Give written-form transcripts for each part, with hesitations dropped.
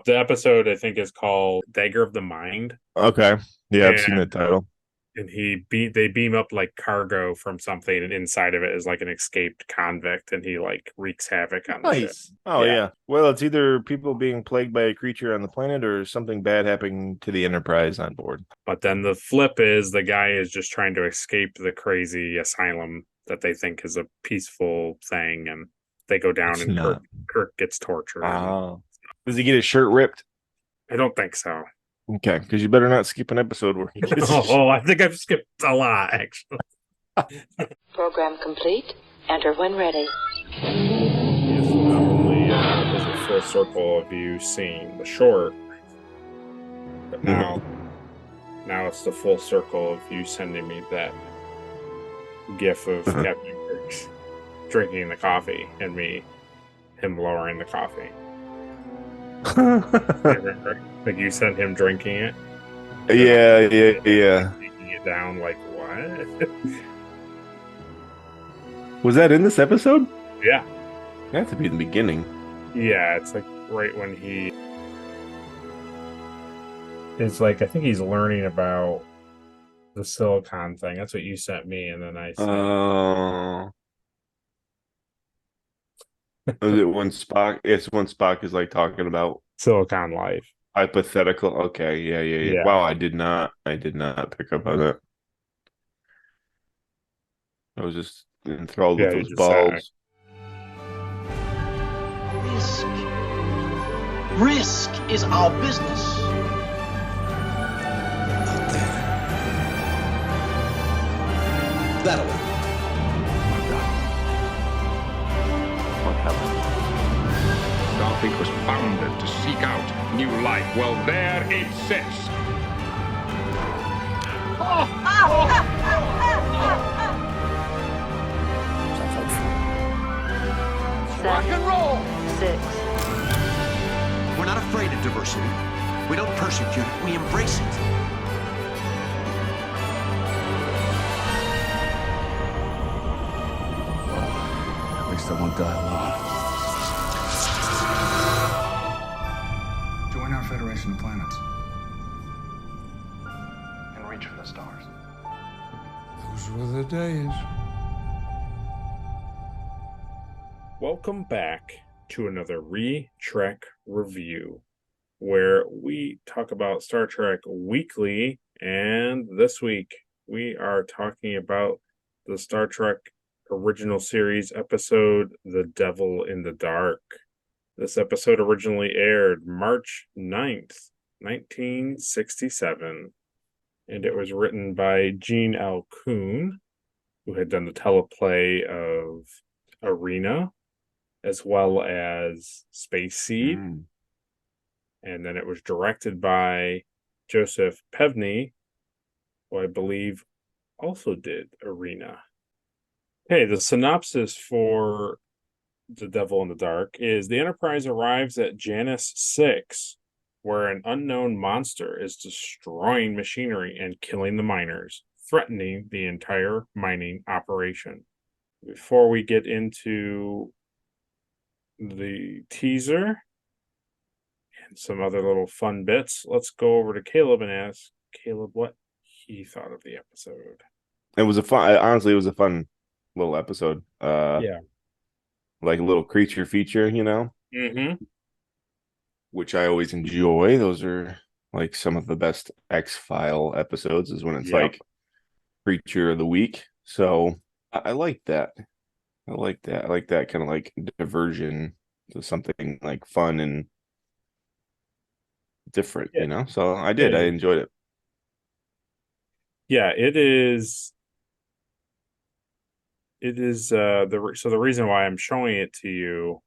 The episode I think is called Dagger of the Mind. Okay. Yeah, I've And seen that title. they beam up like cargo from something, and inside of it is like an escaped convict, and he like wreaks havoc on the ship. Nice. Oh Yeah. yeah. Well, it's either people being plagued by a creature on the planet or something bad happening to the Enterprise on board. But then the flip is the guy is just trying to escape the crazy asylum that they think is a peaceful thing, and they go down It's and Kirk not. Kirk gets tortured. And Oh. Does he get his shirt ripped? I don't think so. Okay, because you better not skip an episode where he gets his Oh, I think I've skipped a lot actually. Program complete. Enter when ready. Yes, not only was it full circle of you seeing the short, but now it's the full circle of you sending me that gif of Captain Kirk's drinking the coffee and him lowering the coffee. Remember? Like you sent him drinking it. And then Yeah. taking it down like what? Was that in this episode? Yeah. That had to be in the beginning. Yeah, it's like right when it's like I think he's learning about the silicon thing. That's what you sent me, and then I sent Oh. Is it when Spock? It's when Spock is like talking about Silicon Life. hypothetical. Okay, yeah. Yeah. Wow, I did not pick up on that. I was just enthralled with Yeah, you those just said it. balls. Risk. Risk is our business. Out there. That way. What happened? Starfleet was founded to seek out new life. Well, there it sits. Sounds like fun. Rock and roll! 6, We're not afraid of diversity. We don't persecute it, we embrace it. At least I won't die alone. Join our Federation of Planets. And reach for the stars. Those were the days. Welcome back to another Trek review, where we talk about Star Trek weekly, and this week we are talking about the Star Trek original series episode, The Devil in the Dark. This episode originally aired March 9th, 1967, and it was written by Gene L. Kuhn, who had done the teleplay of Arena, as well as Space Seed. And then it was directed by Joseph Pevney, who I believe also did Arena. Okay, the synopsis for The Devil in the Dark is the Enterprise arrives at Janus 6, where an unknown monster is destroying machinery and killing the miners, threatening the entire mining operation. Before we get into the teaser and some other little fun bits, let's go over to Caleb and ask Caleb what he thought of the episode. It was a fun. Honestly, it was a fun little episode. Yeah. Like a little creature feature, Mm-hmm. which I always enjoy. Those are like some of the best X-File episodes. Is when it's Yep. like creature of the week. So I like that. I like that. I like that kind of like diversion to something like fun and different, Yeah. So I did. I enjoyed it. Yeah, it is. It is the reason why I'm showing it to you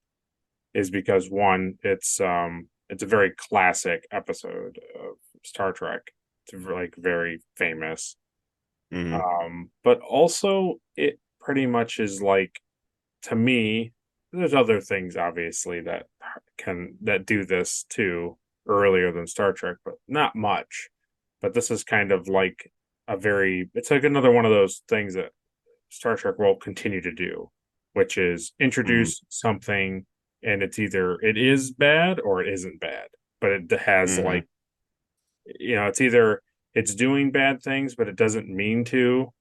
is because one, it's a very classic episode of Star Trek. It's like very famous. But also it pretty much is like, to me, there's other things obviously that do this too earlier than Star Trek, but not much. But this is kind of like it's like another one of those things that Star Trek will continue to do, which is introduce something and it's either it is bad or it isn't bad. but it has like, it's either it's doing bad things, but it doesn't mean to,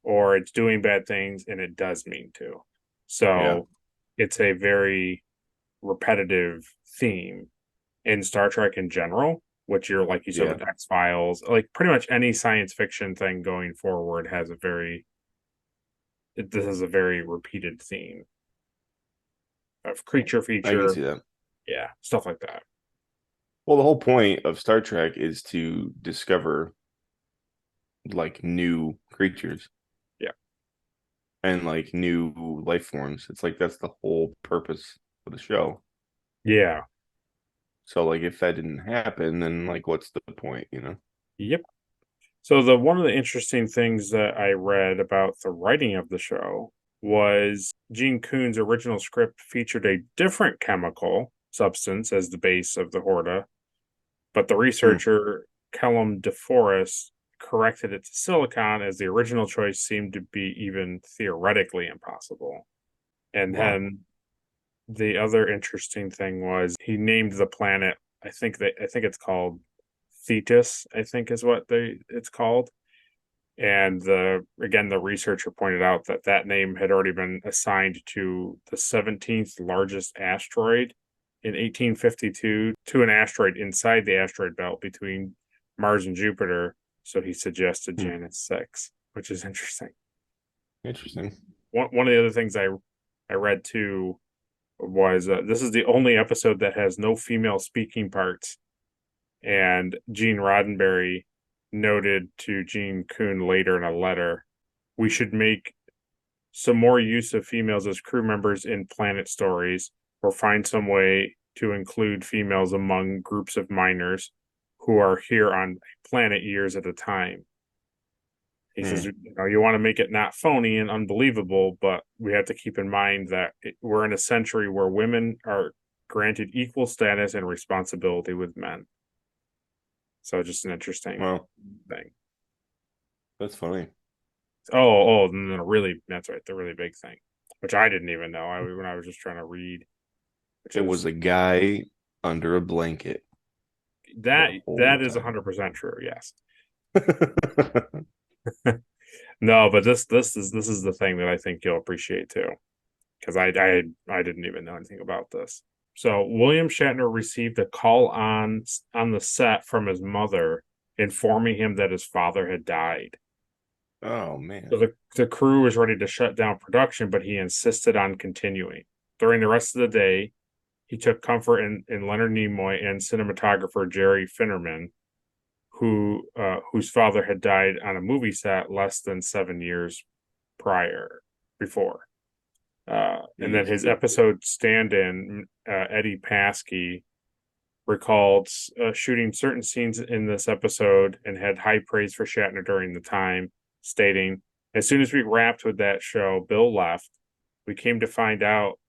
or it's doing bad things and it does mean to. So it's a very repetitive theme in Star Trek in general, which you're like you said with X-Files, like pretty much any science fiction thing going forward has this is a very repeated theme of creature I can feature, see that. stuff like that. Well, the whole point of Star Trek is to discover like new creatures. Yeah. And like new life forms. It's like that's the whole purpose of the show. Yeah. So like if that didn't happen, then like what's the point, Yep. So one of the interesting things that I read about the writing of the show was Gene Coon's original script featured a different chemical substance as the base of the Horta, but the researcher Kellum DeForest corrected it to silicon as the original choice seemed to be even theoretically impossible. And then the other interesting thing was he named the planet, I think it's called Thetis, I think is what it's called. And the researcher pointed out that name had already been assigned to the 17th largest asteroid in 1852 to an asteroid inside the asteroid belt between Mars and Jupiter. So he suggested Janus 6, which is interesting. Interesting. One of the other things I read too was this is the only episode that has no female speaking parts. And Gene Roddenberry noted to Gene Coon later in a letter, we should make some more use of females as crew members in Planet stories, or find some way to include females among groups of miners who are here on planet years at a time. He says, you want to make it not phony and unbelievable, but we have to keep in mind that we're in a century where women are granted equal status and responsibility with men. So just an interesting thing. That's funny. And then that's right, the really big thing, which I didn't even know when I was just trying to read. It was a guy under a blanket. That is 100% true. Yes. No, but this is the thing that I think you'll appreciate too, because I didn't even know anything about this. So William Shatner received a call on the set from his mother informing him that his father had died. Oh man. So the crew was ready to shut down production, but he insisted on continuing. During the rest of the day, he took comfort in Leonard Nimoy and cinematographer Jerry Finnerman, whose father had died on a movie set less than 7 years before. And then his episode stand-in, Eddie Paskey, recalled shooting certain scenes in this episode and had high praise for Shatner during the time, stating, as soon as we wrapped with that show, Bill left. We came to find out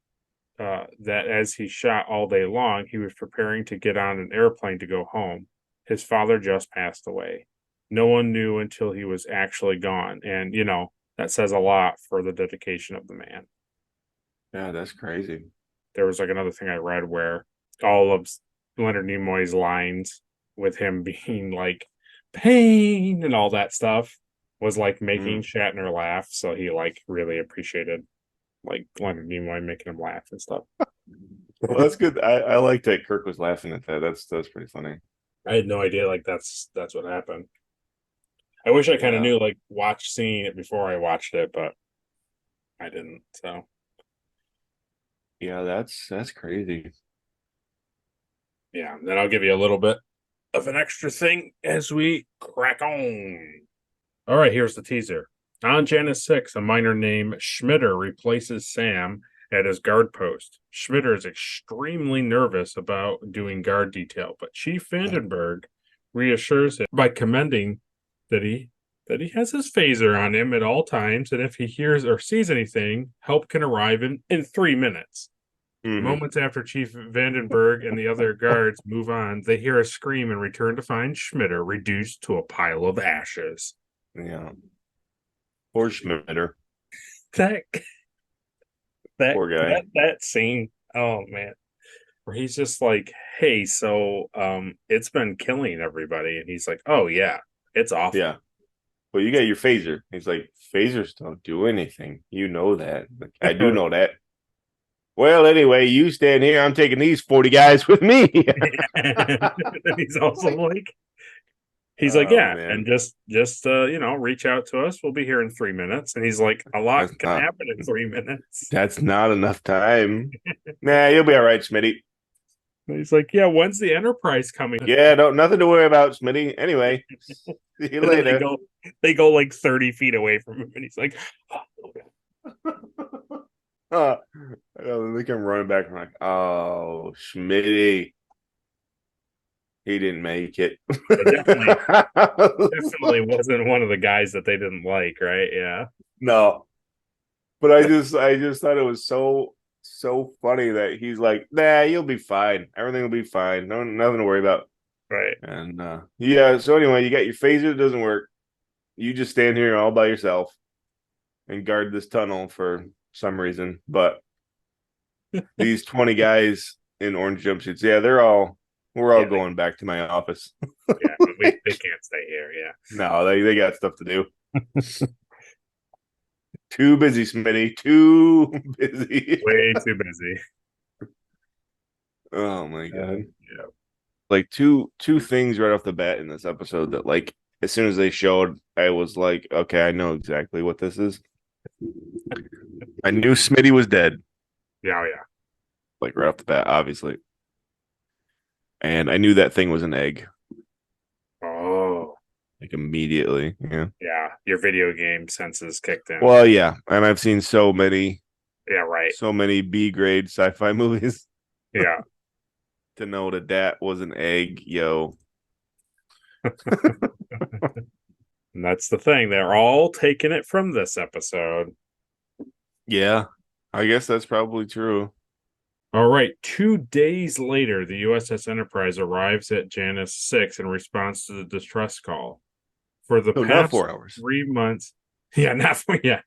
that as he shot all day long, he was preparing to get on an airplane to go home. His father just passed away. No one knew until he was actually gone. And, that says a lot for the dedication of the man. Yeah, that's crazy. There was like another thing I read where all of Leonard Nimoy's lines with him being like pain and all that stuff was like making Shatner laugh. So he like really appreciated like Leonard Nimoy making him laugh and stuff. Well, that's good. I like that Kirk was laughing at that. That's pretty funny. I had no idea like that's what happened. I wish I kind of knew like seeing it before I watched it, but I didn't. So yeah, that's crazy. Yeah, then I'll give you a little bit of an extra thing as we crack on. All right, here's the teaser. On Janus 6, a miner named Schmitter replaces Sam at his guard post. Schmitter is extremely nervous about doing guard detail, but Chief Vandenberg reassures him by commending that he has his phaser on him at all times, and if he hears or sees anything, help can arrive in 3 minutes. Moments after Chief Vandenberg and the other guards move on, they hear a scream and return to find Schmitter reduced to a pile of ashes. Yeah. Poor Schmitter. That poor guy. That scene. Oh man. where he's just like, "Hey, so it's been killing everybody," and he's like, "Oh yeah, it's awful." Yeah. Well, you got your phaser. He's like, phasers don't do anything. You know that. Like, I do know that. Well, anyway, you stand here. I'm taking these 40 guys with me. And he's also Like, like, he's like, oh "Yeah, man, and just reach out to us. We'll be here in 3 minutes." And he's like, "A lot that's can not happen in 3 minutes." that's not enough time. Nah, you'll be all right, Smitty. And he's like, "Yeah, when's the Enterprise coming?" Yeah, don't nothing to worry about, Smitty. Anyway, see you And then later. they go like 30 feet away from him, and he's like, They come running back. I'm like, oh, Schmitty. He didn't make it. definitely wasn't one of the guys that they didn't like, right? Yeah. No, but I just thought it was so funny that he's like, nah, you'll be fine. Everything will be fine. No, nothing to worry about. Right. And yeah. So anyway, you got your phaser. It doesn't work. You just stand here all by yourself and guard this tunnel for some reason. But these 20 guys in orange jumpsuits, yeah, we're all going back to my office. Yeah, they can't stay here. Yeah. No, they got stuff to do. Too busy, Smitty. Too busy. Way too busy. Oh my god. Yeah. Like two things right off the bat in this episode that like as soon as they showed, I was like, okay, I know exactly what this is. I knew Smitty was dead, Yeah. Oh, yeah. like right off the bat, obviously. And I knew that thing was an egg, Oh. like immediately. Yeah. Yeah. Your video game senses kicked in. Well, yeah. And I've seen so many Yeah. Right. B grade sci-fi movies Yeah. to know that was an egg, yo. And that's the thing. They're all taking it from this episode. Yeah. I guess that's probably true. All right. 2 days later, the USS Enterprise arrives at Janus 6 in response to the distress call. For the not past 4 hours. 3 months. Yeah, not for, yeah.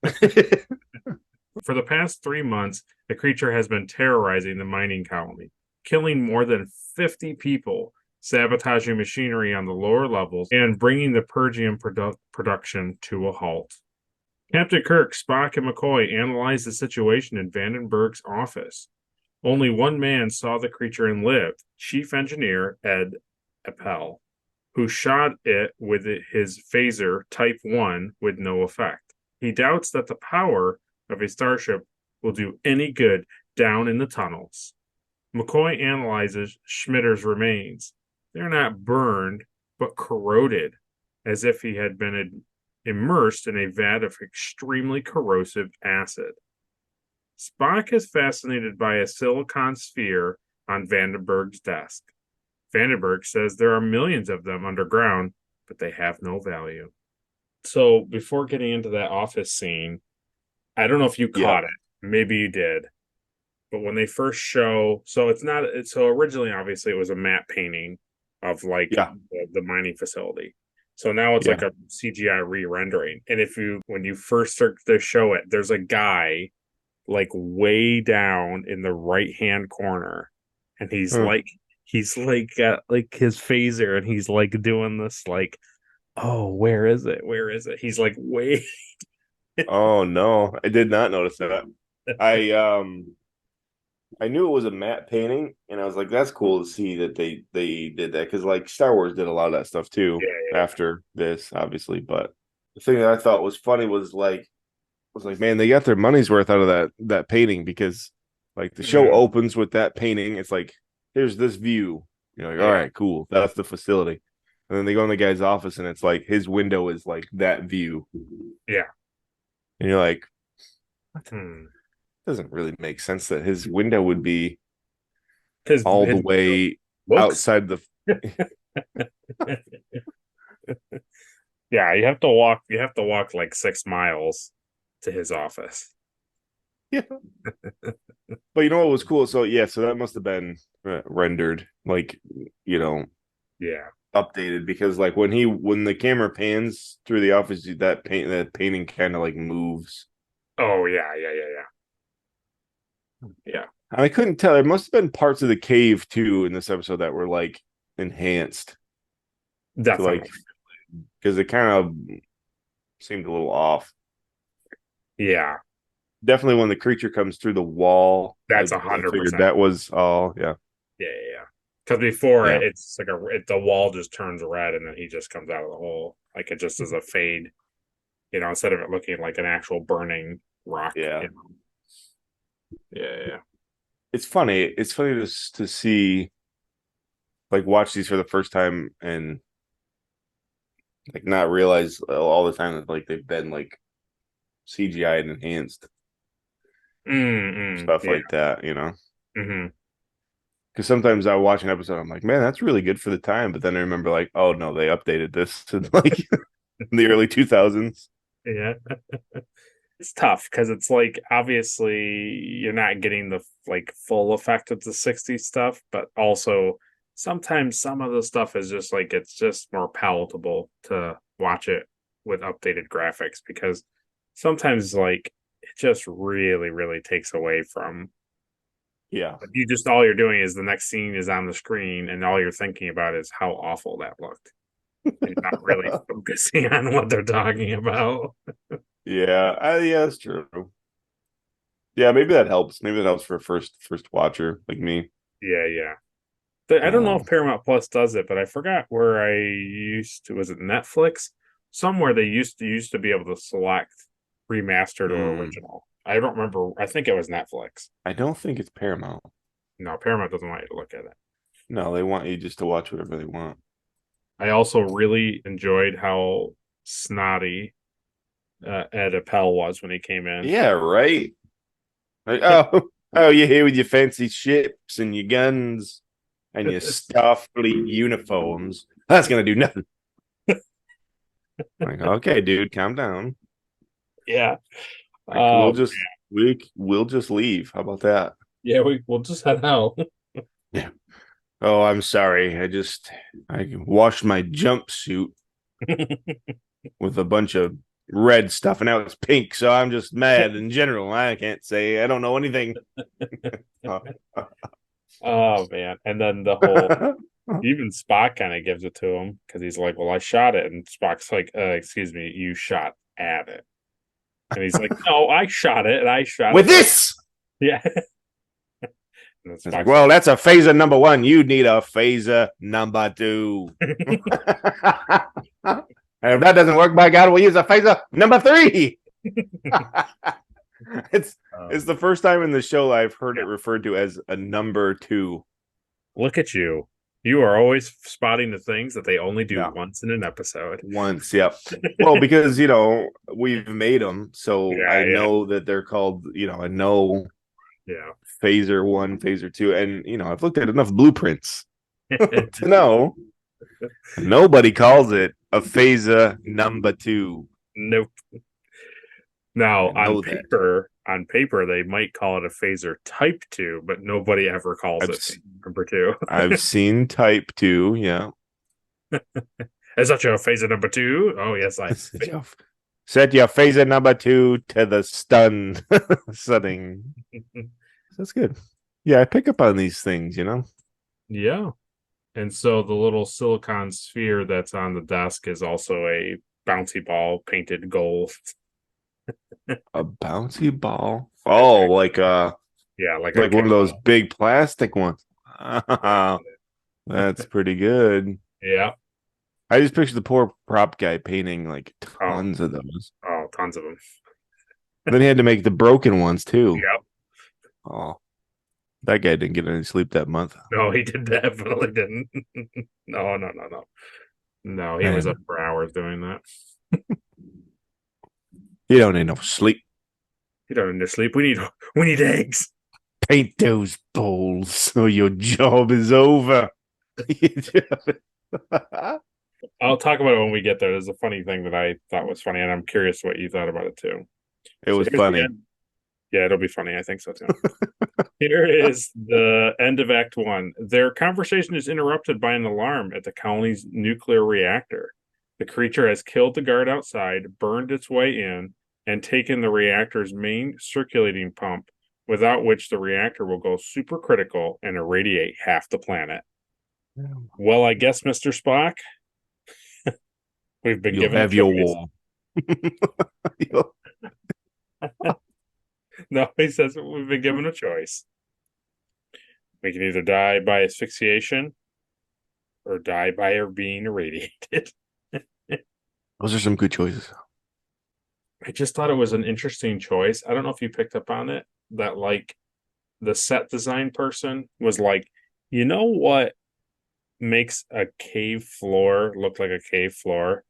For the past 3 months, the creature has been terrorizing the mining colony, killing more than 50 people, sabotaging machinery on the lower levels, and bringing the Purgium production to a halt. Captain Kirk, Spock, and McCoy analyzed the situation in Vandenberg's office. Only one man saw the creature and lived, Chief Engineer Ed Appel, who shot it with his phaser Type 1 with no effect. He doubts that the power of a starship will do any good down in the tunnels. McCoy analyzes Schmitter's remains. They're not burned, but corroded, as if he had been immersed in a vat of extremely corrosive acid. Spock is fascinated by a silicon sphere on Vandenberg's desk. Vandenberg says there are millions of them underground, but they have no value. So before getting into that office scene, I don't know if you caught it. Maybe you did. But when they first show, so originally, obviously, it was a matte painting of like the mining facility. So now it's like a CGI re-rendering. And when you first start to show it, there's a guy like way down in the right-hand corner. And he's like his phaser, and he's like doing this like, oh, where is it? Where is it? He's like way. Oh no, I did not notice that. I knew it was a matte painting, and I was like, that's cool to see that they did that, because like Star Wars did a lot of that stuff too after this, obviously. But the thing that I thought was funny was like, man, they got their money's worth out of that painting, because like the show opens with that painting. It's like, here's this view. You're like, all right, cool. That's the facility. And then they go in the guy's office, and it's like his window is like that view. Yeah. And you're like, what? Doesn't really make sense that his window would be all the way outside the. Yeah, you have to walk like 6 miles to his office. Yeah. But you know what was cool? So that must have been rendered, like, updated, because like when the camera pans through the office, that painting kind of like moves. Oh yeah. I couldn't tell. There must have been parts of the cave too in this episode that were like enhanced to Definitely. like because it kind of seemed a little off. Yeah, Definitely when the creature comes through the wall, I that's figured 100%. that was all. Yeah, Yeah. Because before yeah, it's like the wall just turns red and then he just comes out of the hole. Like it just is a fade, instead of it looking like an actual burning rock. yeah. Yeah. It's funny. It's funny to see like watch these for the first time and like not realize all the time that like they've been like CGI and enhanced stuff Yeah. like that, you know. Hmm. Because sometimes I watch an episode, I'm like, man, that's really good for the time. But then I remember, like, oh no, they updated this to like in the early 2000s. Yeah. It's tough because it's like obviously you're not getting the like full effect of the 60s stuff, but also sometimes some of the stuff is just like it's just more palatable to watch it with updated graphics because sometimes like it just really, really takes away from Yeah. you just all you're doing is the next scene is on the screen and all you're thinking about is how awful that looked. And you're not really focusing on what they're talking about. Yeah, that's true. Yeah, maybe that helps. Maybe that helps for a first watcher like me. Yeah. I don't know if Um, Paramount Plus does it, but I forgot where I used to. Was it Netflix? Somewhere they used to be able to select remastered or mm, original. I don't remember. I think it was Netflix. I don't think it's Paramount. No, Paramount doesn't want you to look at it. No, they want you just to watch whatever they want. I also really enjoyed how snotty Ed Appel was when he came in. Yeah, right. Like, oh, you're here with your fancy ships and your guns and your Starfleet uniforms. That's gonna do nothing. Like, okay, dude, calm down. Yeah. Like, we'll just leave. How about that? Yeah, we'll just head out. Yeah. Oh, I'm sorry. I washed my jumpsuit with a bunch of red stuff and now it's pink, so I'm just mad in general. I can't say I don't know anything. Oh man. And then the whole even Spock kind of gives it to him because he's like, "Well, I shot it," and Spock's like, "Excuse me, you shot at it," and he's like, "No, I shot it, and I shot With it." this. Yeah. And then It's like, Spock's well, that's a phaser number one. You need a phaser number two. And if that doesn't work, by God, we'll use a phaser number three. It's the first time in the show I've heard it referred to as a number two. Look at you. You are always spotting the things that they only do Yeah. once in an episode. Once, yep. Well, because we've made them, so Yeah, I know that they're called. I know Yeah. phaser one, phaser two, and I've looked at enough blueprints to know nobody calls it a phaser number two. Nope. Now I know that. on paper, they might call it a phaser type 2, but nobody ever calls it number 2. I've seen type two, yeah. Is that your phaser number 2? Oh yes, I Set your phaser number two to the stun setting. That's good. Yeah, I pick up on these things, Yeah. And so the little silicon sphere that's on the desk is also a bouncy ball painted gold. A bouncy ball. Oh, like Yeah, like one of those big plastic ones. That's pretty good. Yeah. I just picture the poor prop guy painting like tons of those. Oh, tons of them. Then he had to make the broken ones too. Yep. Oh, that guy didn't get any sleep that month. No, he definitely didn't. No. No, he was up for hours doing that. You don't need no sleep. You don't need to sleep. We need eggs. Paint those bowls so your job is over. I'll talk about it when we get there. There's a funny thing that I thought was funny, and I'm curious what you thought about it too. It was funny. Yeah, it'll be funny. I think so too. Here is the end of Act 1. Their conversation is interrupted by an alarm at the colony's nuclear reactor. The creature has killed the guard outside, burned its way in, and taken the reactor's main circulating pump, without which the reactor will go supercritical and irradiate half the planet. Well, I guess, Mr. Spock, we've been You'll given have a your choice. wall. No, he says we've been given a choice. We can either die by asphyxiation or die by being irradiated. Those are some good choices. I just thought it was an interesting choice. I don't know if you picked up on it, that like the set design person was like, you know what makes a cave floor look like a cave floor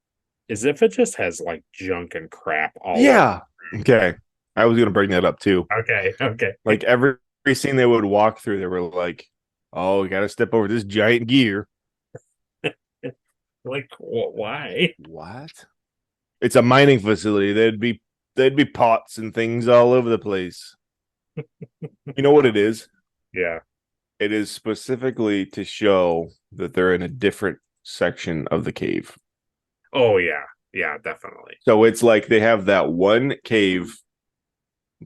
is if it just has like junk and crap all Yeah. Okay. I was gonna bring that up too. over. Okay. Like every scene they would walk through, they were like, "Oh, we got to step over this giant gear." Like why? What? It's a mining facility. There'd be pots and things all over the place. You know what it is? Yeah. It is specifically to show that they're in a different section of the cave. Oh yeah. Yeah, definitely. So it's like they have that one cave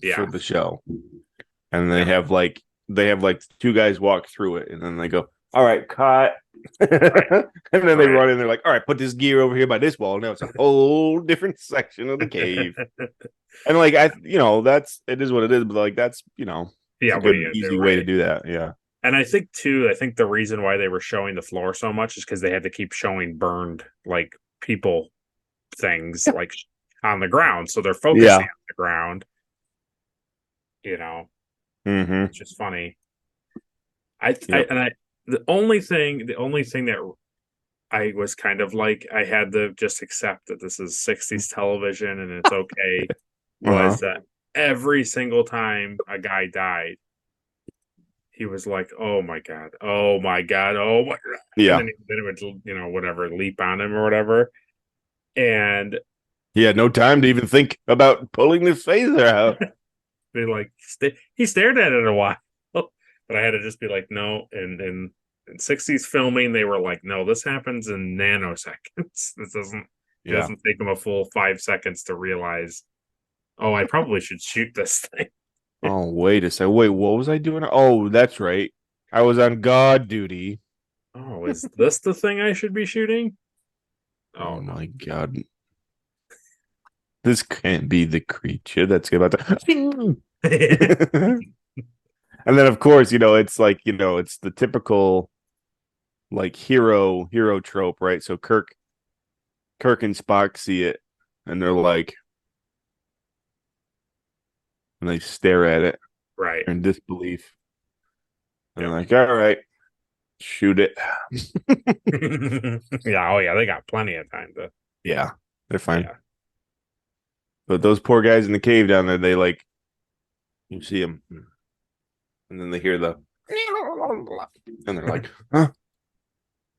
Yeah. for the show. And they have like two guys walk through it and then they go, "All right, cut." Right. And then they run in, they're like, "All right, put this gear over here by this wall." Now it's a whole different section of the cave. And like it is what it is, but like that's Yeah, a good easy way to do that. Yeah. And I think the reason why they were showing the floor so much is because they had to keep showing burned like people things like on the ground. So they're focusing on the ground. It's just funny. The only thing that I was kind of like, I had to just accept that this is 60s television and it's okay, was that every single time a guy died, he was like, "Oh my god, oh my god, oh my god!" Yeah. And then it would, whatever, leap on him or whatever. And he had no time to even think about pulling this phaser out. they like he stared at it a while, but I had to just be like, no. And in 60s filming, they were like, no, this happens in nanoseconds. This doesn't take them a full 5 seconds to realize, oh, I probably should shoot this thing. Oh, wait a second. Wait, what was I doing? Oh, that's right. I was on guard duty. Oh, is this the thing I should be shooting? Oh my god. This can't be the creature that's about to. And then, of course, it's like, it's the typical like hero trope, right? So Kirk and Spock see it and they're like, and they stare at it, right, in disbelief. And they're like, all right, shoot it. Yeah, oh yeah, they got plenty of time to. Yeah, they're fine. Yeah. But those poor guys in the cave down there, they like, you see them, and then they hear the, and they're like, huh?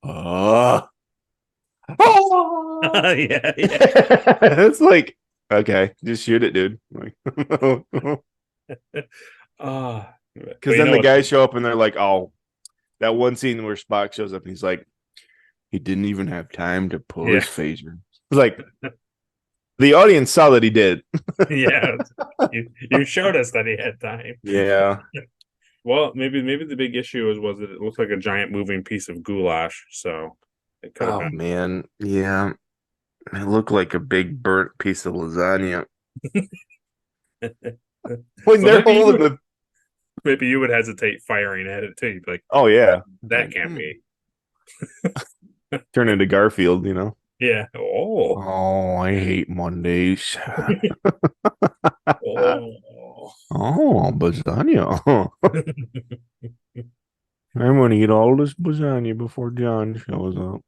Oh, Yeah. It's like, okay, just shoot it, dude. Like, because then the guys show up and they're like, oh, that one scene where Spock shows up and he's like, he didn't even have time to pull his phaser. It's like, the audience saw that he did. Yeah, you showed us that he had time. Yeah. Well, maybe the big issue was that it looked like a giant moving piece of goulash. So it could have been. Man, yeah, it looked like a big burnt piece of lasagna. When they're holding the, maybe you would hesitate firing at it too. You'd be like, oh yeah, that can't be. Turn into Garfield, Yeah. Oh, I hate Mondays. Oh, lasagna. I'm gonna eat all this lasagna before John shows up.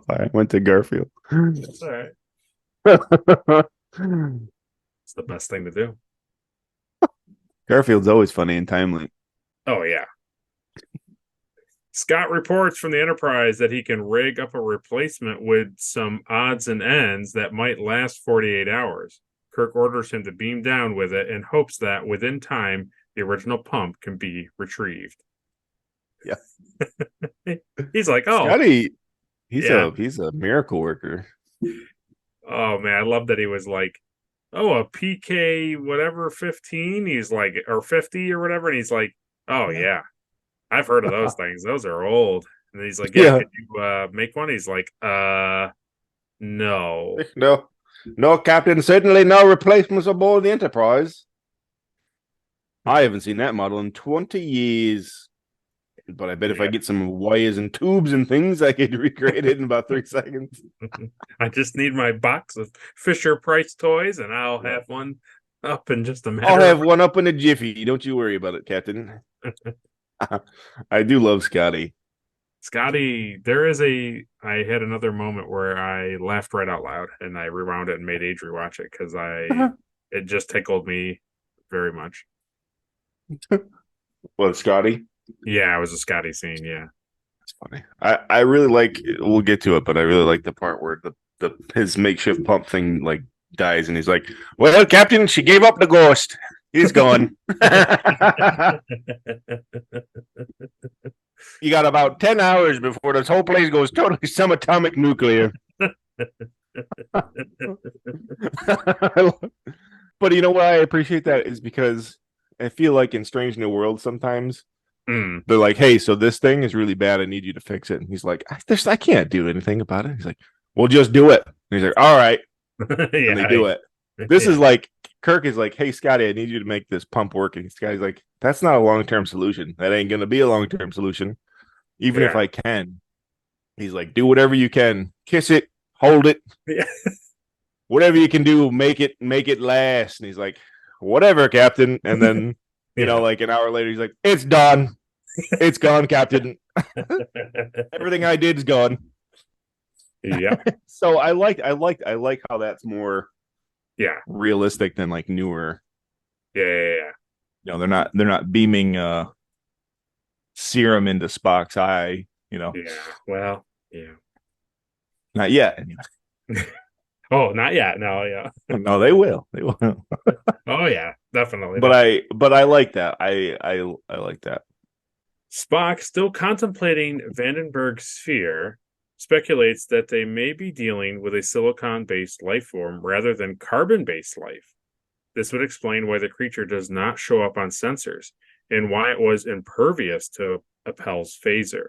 I went to Garfield. That's all right. It's the best thing to do. Garfield's always funny and timely. Oh yeah. Scott reports from the Enterprise that he can rig up a replacement with some odds and ends that might last 48 hours. Kirk orders him to beam down with it and hopes that within time the original pump can be retrieved. Yeah. He's like, oh, Scotty, he's a miracle worker. Oh man, I love that he was like, oh, a PK whatever 15. He's like, or 50 or whatever, and he's like, oh yeah, I've heard of those things. Those are old. And he's like, yeah, Yeah. could you make one? He's like, no. No, no, Captain. Certainly no replacements aboard the Enterprise. I haven't seen that model in 20 years. But I bet if I get some wires and tubes and things, I could recreate it in about 3 seconds. I just need my box of Fisher Price toys, and I'll have one up in just a matter. I'll have one up in a jiffy. Don't you worry about it, Captain. I do love Scotty. Scotty, I had another moment where I laughed right out loud, and I rewound it and made Age rewatch it because it just tickled me very much. What, Scotty? Yeah, it was a Scotty scene. Yeah, That's funny. I really like. We'll get to it, but I really like the part where his makeshift pump thing like dies, and he's like, "Well, Captain, she gave up the ghost. He's gone." You got about 10 hours before this whole place goes totally subatomic nuclear. But you know why I appreciate that is because I feel like in Strange New Worlds sometimes they're like, hey, so this thing is really bad. I need you to fix it. And he's like, I can't do anything about it. He's like, well, just do it. And he's like, all right. And they do it. This is like, Kirk is like, hey, Scotty, I need you to make this pump work. And Scotty's like, that's not a long-term solution. That ain't going to be a long-term solution. Even if I can. He's like, do whatever you can. Kiss it. Hold it. Yeah. Whatever you can do, make it last. And he's like, whatever, Captain. And then, you know, like an hour later, he's like, it's done. It's gone, Captain. Everything I did is gone. Yeah. So I like how that's more realistic than like newer. Yeah. You know, they're not beaming serum into Spock's eye, you know. Yeah. Well, yeah. Not yet. Oh, not yet. No, yeah. No, they will. They will. Oh yeah, definitely. But I like that. I like that. Spock, still contemplating Vandenberg's sphere, speculates that they may be dealing with a silicon-based life form rather than carbon-based life. This would explain why the creature does not show up on sensors and why it was impervious to Appel's phaser.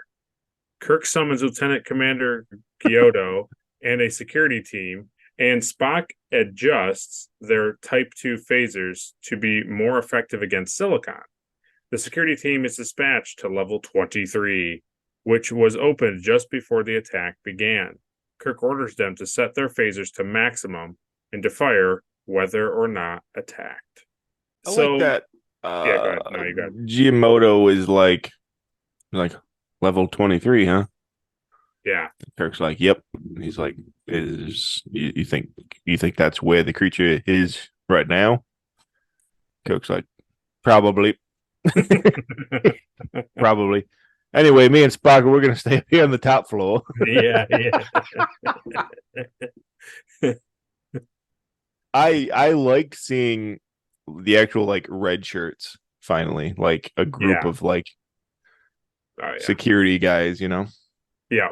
Kirk summons Lieutenant Commander Kyoto and a security team, and Spock adjusts their Type 2 phasers to be more effective against silicon. The security team is dispatched to level 23, which was opened just before the attack began. Kirk orders them to set their phasers to maximum and to fire whether or not attacked. I like that. Yeah, go ahead. No, you got it. Giamoto is like level 23, huh? Yeah. Kirk's like, yep. He's like, you think that's where the creature is right now? Kirk's like, probably. Probably. Anyway, me and Spock, we're gonna stay up here on the top floor. Yeah. I like seeing the actual like red shirts finally, like a group of like security guys, you know. Yeah.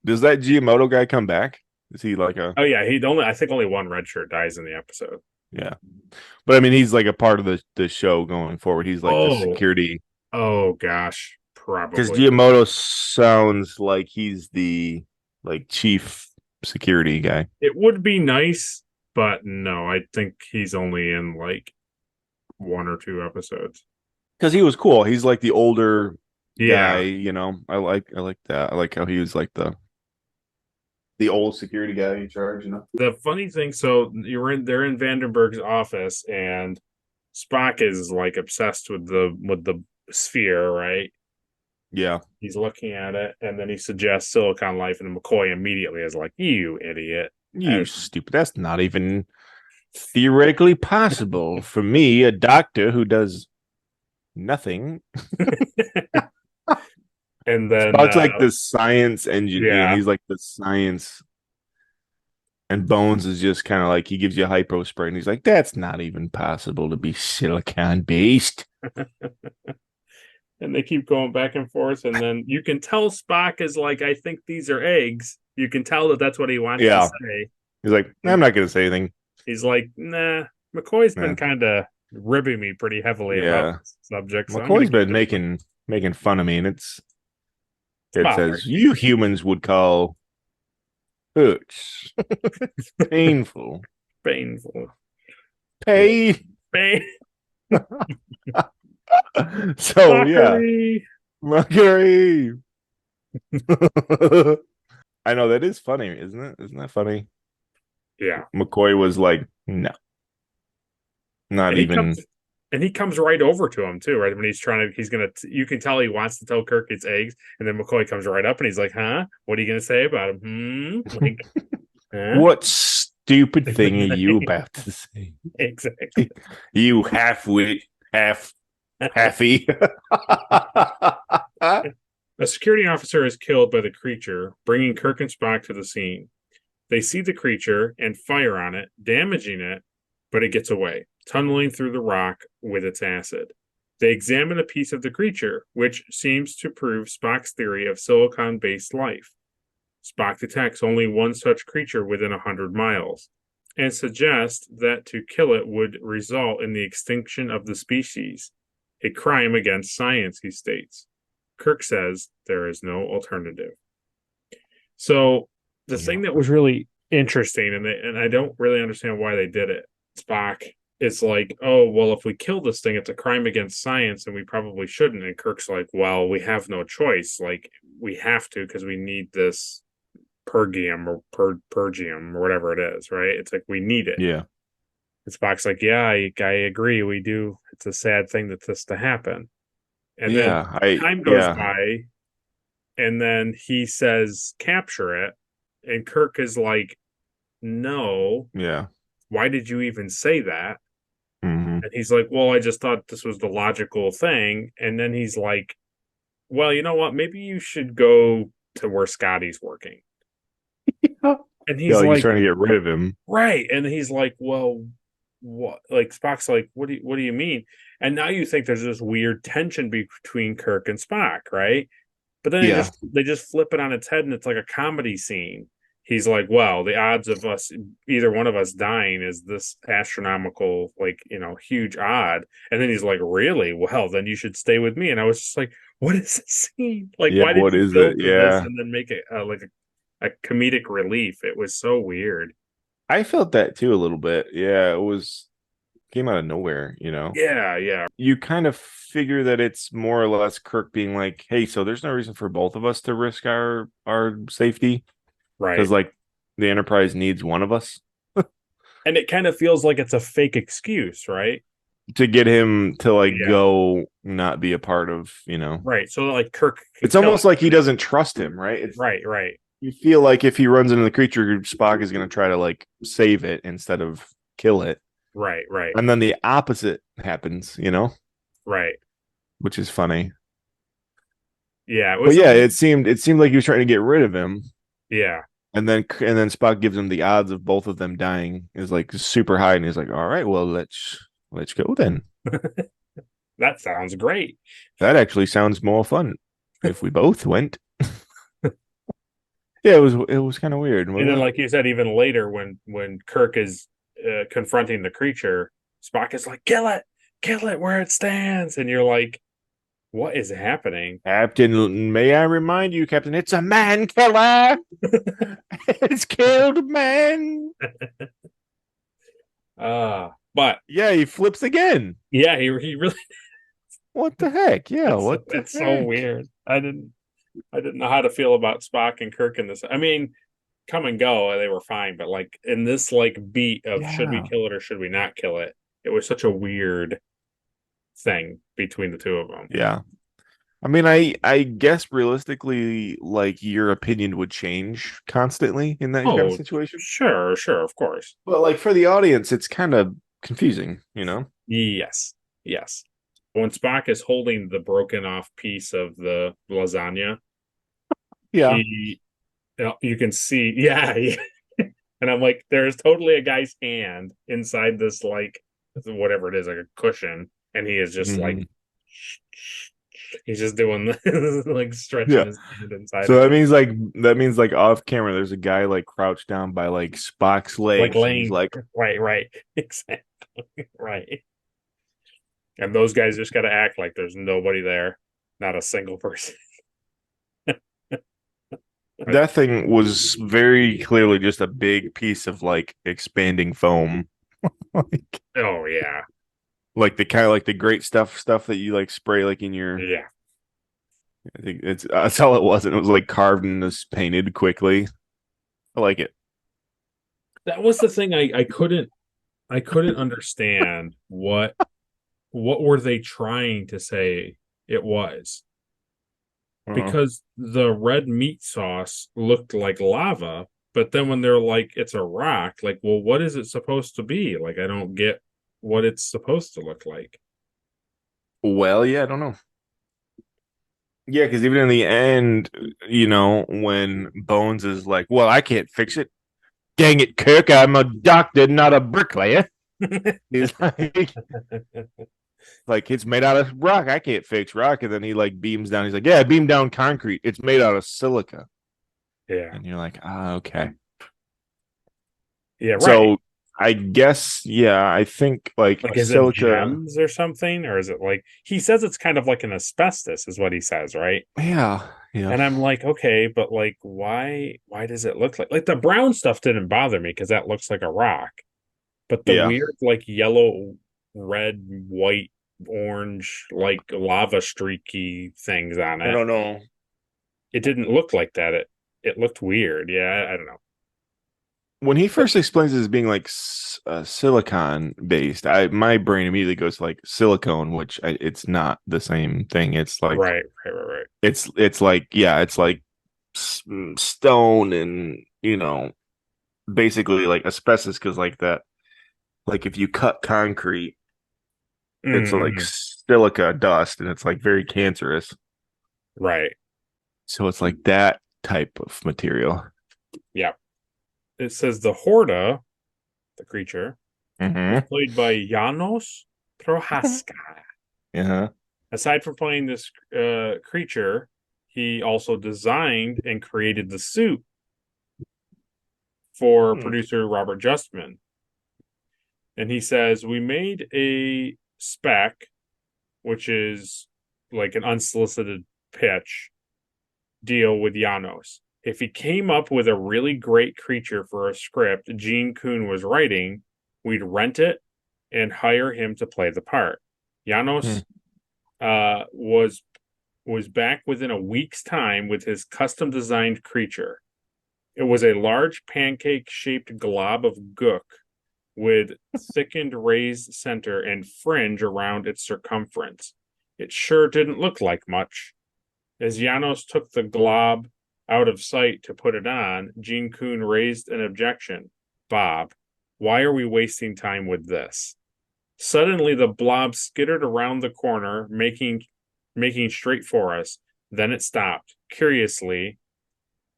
Does that Giamoto guy come back? Is he like a? Oh yeah, I think only one red shirt dies in the episode. Yeah, but I mean, he's like a part of the show going forward. He's like the security. Oh gosh, probably because Giamoto sounds like he's the like chief security guy. It would be nice, but no, I think he's only in like 1 or 2 episodes. Because he was cool. He's like the older guy, you know. I like that. I like how he was like the old security guy in charge, you know. The funny thing, so they're in Vandenberg's office, and Spock is like obsessed with the sphere, right? Yeah. He's looking at it, and then he suggests silicon life, and McCoy immediately is like, "You idiot. You stupid. That's not even theoretically possible for me, a doctor who does nothing." And then Spock's like the science engineer. Yeah. He's like the science. And Bones is just kind of like, he gives you a hypo spray, and he's like, that's not even possible to be silicon based. And they keep going back and forth, and then you can tell Spock is like, I think these are eggs. You can tell that that's what he wants to say. He's like, I'm not going to say anything. He's like, nah, McCoy's been Yeah. kind of ribbing me pretty heavily about Yeah. this subject, so I'm going McCoy's to give been it a making fun of me, and it bothering. says you humans would call hurts painful. Painful. Pay. Pain. So yeah, Mockery. Mercury. I know that is funny, isn't it? Isn't that funny? Yeah. McCoy was like, no, not And he even. comes and he comes right over to him too, right? When he's gonna you can tell he wants to tell Kirk it's eggs, and then McCoy comes right up and he's like, huh? What are you gonna say about him? Like, huh? What stupid thing are you about to say? Exactly. You half-wit, halfy. A security officer is killed by the creature, bringing Kirk and Spock to the scene. They see the creature and fire on it, damaging it, but it gets away, tunneling through the rock with its acid. They examine a piece of the creature, which seems to prove Spock's theory of silicon-based life. Spock detects only one such creature within 100 miles, and suggests that to kill it would result in the extinction of the species, a crime against science, he states. Kirk says there is no alternative. So the thing that was really interesting, and I don't really understand why they did it, Spock is like, oh, well, if we kill this thing, it's a crime against science and we probably shouldn't. And Kirk's like, well, we have no choice. Like, we have to because we need this pergium or pergium or whatever it is, right? It's like we need it. Yeah. And Spock's like, yeah, I agree. We do. It's a sad thing that this to happen. And then time goes by, and then he says, capture it. And Kirk is like, no. Yeah. Why did you even say that? Mm-hmm. And he's like, well, I just thought this was the logical thing. And then he's like, well, you know what? Maybe you should go to where Scotty's working. And he's like, like, he's trying to get rid of him. Right. And he's like, well, what? Like, Spock's like, what do you mean? And now you think there's this weird tension between Kirk and Spock, right? But then they just flip it on its head and it's like a comedy scene. He's like, well, the odds of us, either one of us dying is this astronomical, like, huge odd. And then he's like, really? Well, then you should stay with me. And I was just like, what is this scene? Like, why did you build to this and then make it like a comedic relief? It was so weird. I felt that too a little bit. Yeah, came out of nowhere, Yeah. You kind of figure that it's more or less Kirk being like, hey, so there's no reason for both of us to risk our safety. Right. Because like the Enterprise needs one of us. And it kind of feels like it's a fake excuse, right? To get him to go not be a part of, Right. So like Kirk, it's almost like he doesn't trust him, right? Right. You feel like if he runs into the creature, Spock is going to try to like save it instead of kill it. Right. And then the opposite happens, Right. Which is funny. Yeah. It seemed like he was trying to get rid of him. Yeah. And then Spock gives him the odds of both of them dying is like super high, and he's like, all right, well, let's go then. That sounds great. That actually sounds more fun if we both went. Yeah, it was kind of weird. And then, like you said, even later when Kirk is confronting the creature, Spock is like, kill it where it stands. And you're like, what is happening? Captain, may I remind you, Captain, it's a man killer. It's killed man. But yeah, he flips again. Yeah, he really. What the heck? Yeah, it's so weird. I didn't know how to feel about Spock and Kirk in this. I mean, come and go, they were fine, but like in this beat of should we kill it or should we not kill it? It was such a weird thing between the two of them. Yeah. I mean, I guess realistically, like your opinion would change constantly in that kind of situation. Sure, of course. But like for the audience, it's kind of confusing, Yes. When Spock is holding the broken off piece of the lasagna, you can see, and I'm like, there's totally a guy's hand inside this whatever it is, like a cushion, and he is just like, He's just doing the, like stretching Yeah. his hand inside So of that it. means like off camera, there's a guy like crouched down by like Spock's Like legs, and he's laying like, right. Exactly. Right. And those guys just gotta act like there's nobody there. Not a single person. that thing was very clearly just a big piece of like expanding foam. like Oh yeah. like the kind of like the great stuff that you like spray like in your Yeah. I think that's all it was, and it was like carved and just painted quickly. I like it. That was the thing I couldn't understand what were they trying to say it was. Uh-huh. Because the red meat sauce looked like lava, but then when they're like it's a rock, like, well, what is it supposed to be? Like, I don't get what it's supposed to look like. Well, yeah, I don't know. Yeah, because even in the end, when Bones is like, "Well, I can't fix it. Dang it, Kirk! I'm a doctor, not a bricklayer." He's like, it's made out of rock. I can't fix rock. And then he like beams down. He's like, yeah, beam down concrete. It's made out of silica. Yeah. And you're like, okay. Yeah, right. So I guess, yeah, I think like Like, a is it silica. gems or something? Or is it like he says it's kind of like an asbestos, is what he says, right? Yeah, yeah, And I'm like, okay, but like why does it look like the brown stuff didn't bother me because that looks like a rock. But the yeah. weird like yellow, red, white, orange, like lava streaky things on I it, don't know. it didn't look like that. It looked weird. Yeah, I don't know. When he But first explains it as being like silicon based, my brain immediately goes to like silicone, which it's not the same thing. It's like right. it's like yeah, it's like stone and basically like asbestos because like that like if you cut concrete it's like Mhm. silica dust and it's like very cancerous, Right. so it's like that type of material. Yeah. It says the Horda, the creature, was Mm-hmm. played by Janos Prohaska. Uh-huh. Aside from playing this creature, he also designed and created the suit for Hmm. producer Robert Justman. And he says, we made a spec, which is like an unsolicited pitch deal with Janos. If he came up with a really great creature for a script Gene Kuhn was writing, we'd rent it and hire him to play the part. Hmm. Janos was back within a week's time with his custom designed creature. It was a large pancake shaped glob of gook with thickened raised center and fringe around its circumference. It sure didn't look like much. As Janos took the glob out of sight to put it on, Gene Kuhn raised an objection. Bob, why are we wasting time with this? Suddenly the blob skittered around the corner, making straight for us. Then it stopped, curiously,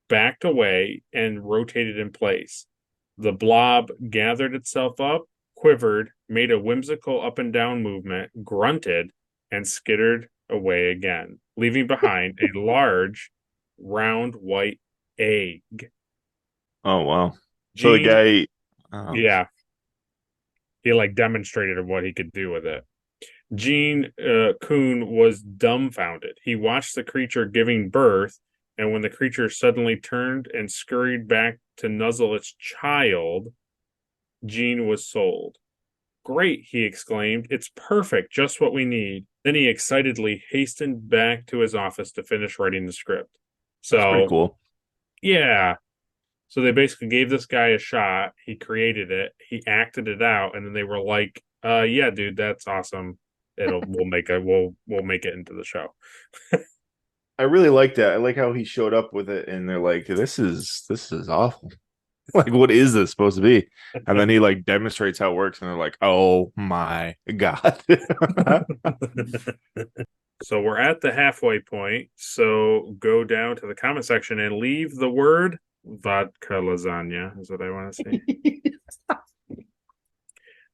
backed away, and rotated in place. The blob gathered itself up, quivered, made a whimsical up and down movement, grunted, and skittered away again, leaving behind a large, round white egg. Oh wow. So the Gene, guy yeah, he like demonstrated what he could do with it. Gene Kuhn was dumbfounded. He watched the creature giving birth, and when the creature suddenly turned and scurried back to nuzzle its child, Gene was sold. Great, he exclaimed. It's perfect, just what we need. Then he excitedly hastened back to his office to finish writing the script. that's pretty So, cool. yeah. So they basically gave this guy a shot. He created it. He acted it out, and then they were like, yeah, dude, that's awesome. We'll make it into the show." I really like that. I like how he showed up with it and they're like, this is awful. Like, what is this supposed to be? And then he like demonstrates how it works, and they're like, oh my God. So we're at the halfway point. So go down to the comment section and leave the word vodka lasagna, is what I want to say.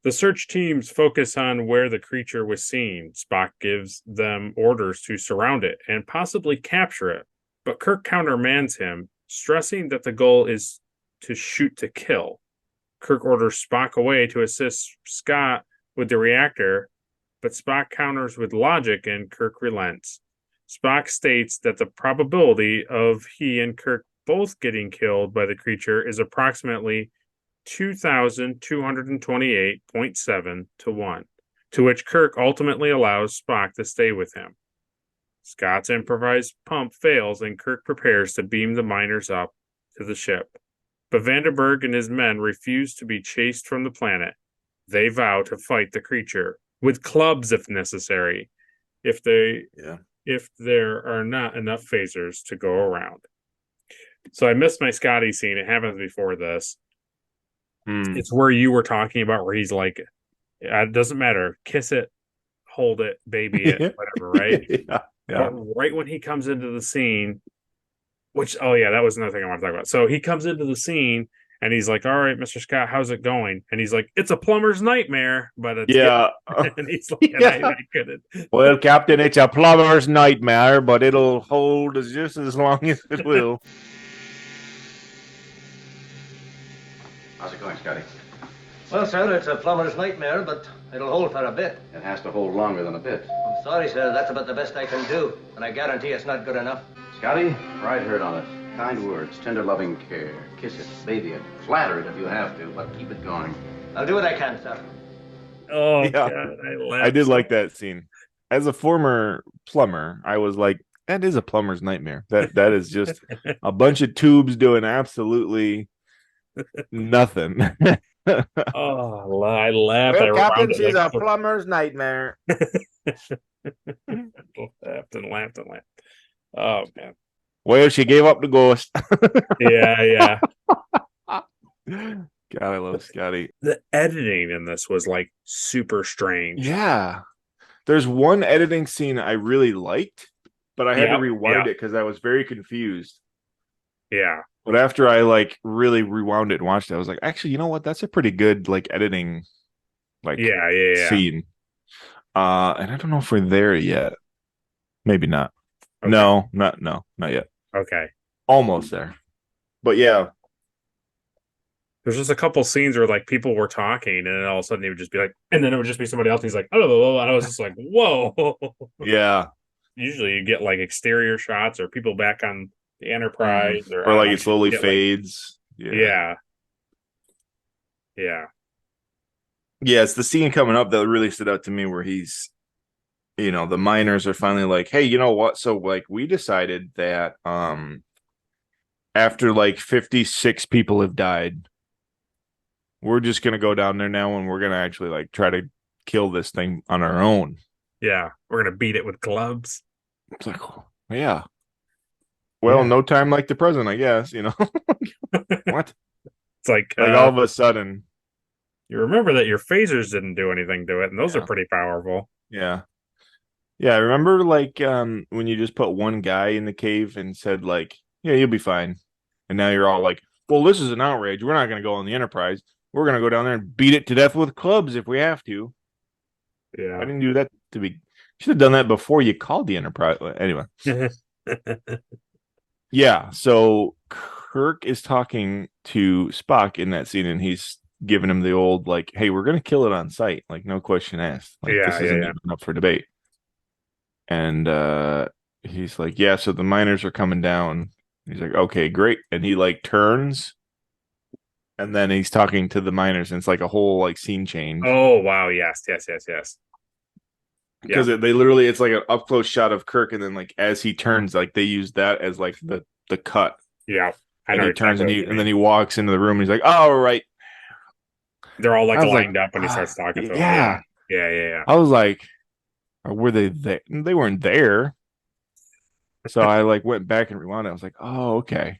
The search teams focus on where the creature was seen. Spock gives them orders to surround it and possibly capture it, but Kirk countermands him, stressing that the goal is to shoot to kill. Kirk orders Spock away to assist Scott with the reactor, but Spock counters with logic and Kirk relents. Spock states that the probability of he and Kirk both getting killed by the creature is approximately 2,228.7 to 1, to which Kirk ultimately allows Spock to stay with him. Scott's improvised pump fails and Kirk prepares to beam the miners up to the ship. But Vandenberg and his men refuse to be chased from the planet. They vow to fight the creature, with clubs if necessary, if there are not enough phasers to go around. So I missed my Scotty scene. It happens before this. It's where you were talking about where he's like, it doesn't matter, kiss it, hold it, baby it, whatever, right? Yeah. But right when he comes into the scene, that was another thing I want to talk about. So he comes into the scene and he's like, all right, Mr. Scott, how's it going? And he's like, it's a plumber's nightmare, but it's and he's like, I couldn't. Well, Captain, it's a plumber's nightmare, but it'll hold just as long as it will. How's it going, Scotty? Well, sir, it's a plumber's nightmare, but it'll hold for a bit. It has to hold longer than a bit. I'm sorry, sir. That's about the best I can do, and I guarantee it's not good enough. Scotty, right herd on it. Kind words, tender loving care. Kiss it, baby it, flatter it if you have to, but keep it going. I'll do what I can, sir. Oh, yeah. God, I did like that scene. As a former plumber, I was like, that is a plumber's nightmare. That is just a bunch of tubes doing absolutely nothing. Oh, I laughed. Well, Captain, she's a plumber's nightmare. laughed. Oh, man. Well, she gave up the ghost. Yeah. God, I love Scotty. The editing in this was like super strange. Yeah. There's one editing scene I really liked, but I had to rewind it because I was very confused. Yeah. But after I like really rewound it and watched it, I was like, actually, you know what? That's a pretty good like editing scene. And I don't know if we're there yet. Maybe not. Okay. No, not yet. Okay. Almost there. But yeah. There's just a couple scenes where like people were talking and then all of a sudden it would just be like, and then it would just be somebody else. And he's like, oh, and I was just like, whoa. Yeah. Usually you get like exterior shots or people back on the Enterprise, or like it slowly fades. Like, yeah. Yeah, it's the scene coming up that really stood out to me where he's, the miners are finally like, hey, you know what? So like we decided that after like 56 people have died, we're just gonna go down there now and we're gonna actually like try to kill this thing on our own. Yeah, we're gonna beat it with clubs. It's like, yeah. Well, no time like the present, I guess, What? It's like all of a sudden. You remember that your phasers didn't do anything to it, and those are pretty powerful. Yeah. Yeah, I remember like when you just put one guy in the cave and said like, yeah, you'll be fine. And now you're all like, well, this is an outrage. We're not going to go on the Enterprise. We're going to go down there and beat it to death with clubs if we have to. Yeah. I didn't do that should have done that before you called the Enterprise. Anyway. Yeah, so Kirk is talking to Spock in that scene, and he's giving him the old, like, hey, we're going to kill it on sight. Like, no question asked. Like, this isn't even up for debate. And he's like, yeah, so the miners are coming down. He's like, okay, great. And he, like, turns, and then he's talking to the miners, and it's like a whole, like, scene change. Oh, wow, yes. Because they literally, it's like an up close shot of Kirk, and then like as he turns, like they use that as like the cut. Yeah, and he turns and then he walks into the room. And he's like, "Oh, right." They're all like lined up when he starts talking to them. Yeah. I was like, "Were they there?" They weren't there. So I like went back and rewound it. I was like, "Oh, okay."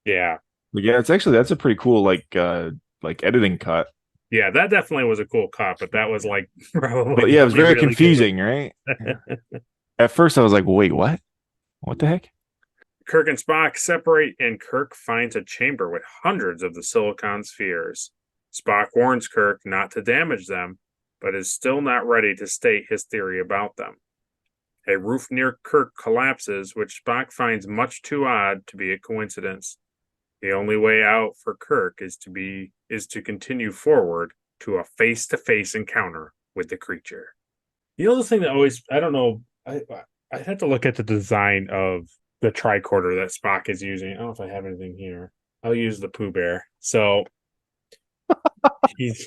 Yeah. But yeah, that's a pretty cool like editing cut. Yeah, that definitely was a cool cut, but that was like probably. But yeah, it was very really confusing, right? At first, I was like, "Wait, what? What the heck?" Kirk and Spock separate, and Kirk finds a chamber with hundreds of the silicon spheres. Spock warns Kirk not to damage them, but is still not ready to state his theory about them. A roof near Kirk collapses, which Spock finds much too odd to be a coincidence. The only way out for Kirk is to continue forward to a face-to-face encounter with the creature. The other thing that always, I don't know, I'd have to look at the design of the tricorder that Spock is using. I don't know if I have anything here. I'll use the Pooh Bear. So he's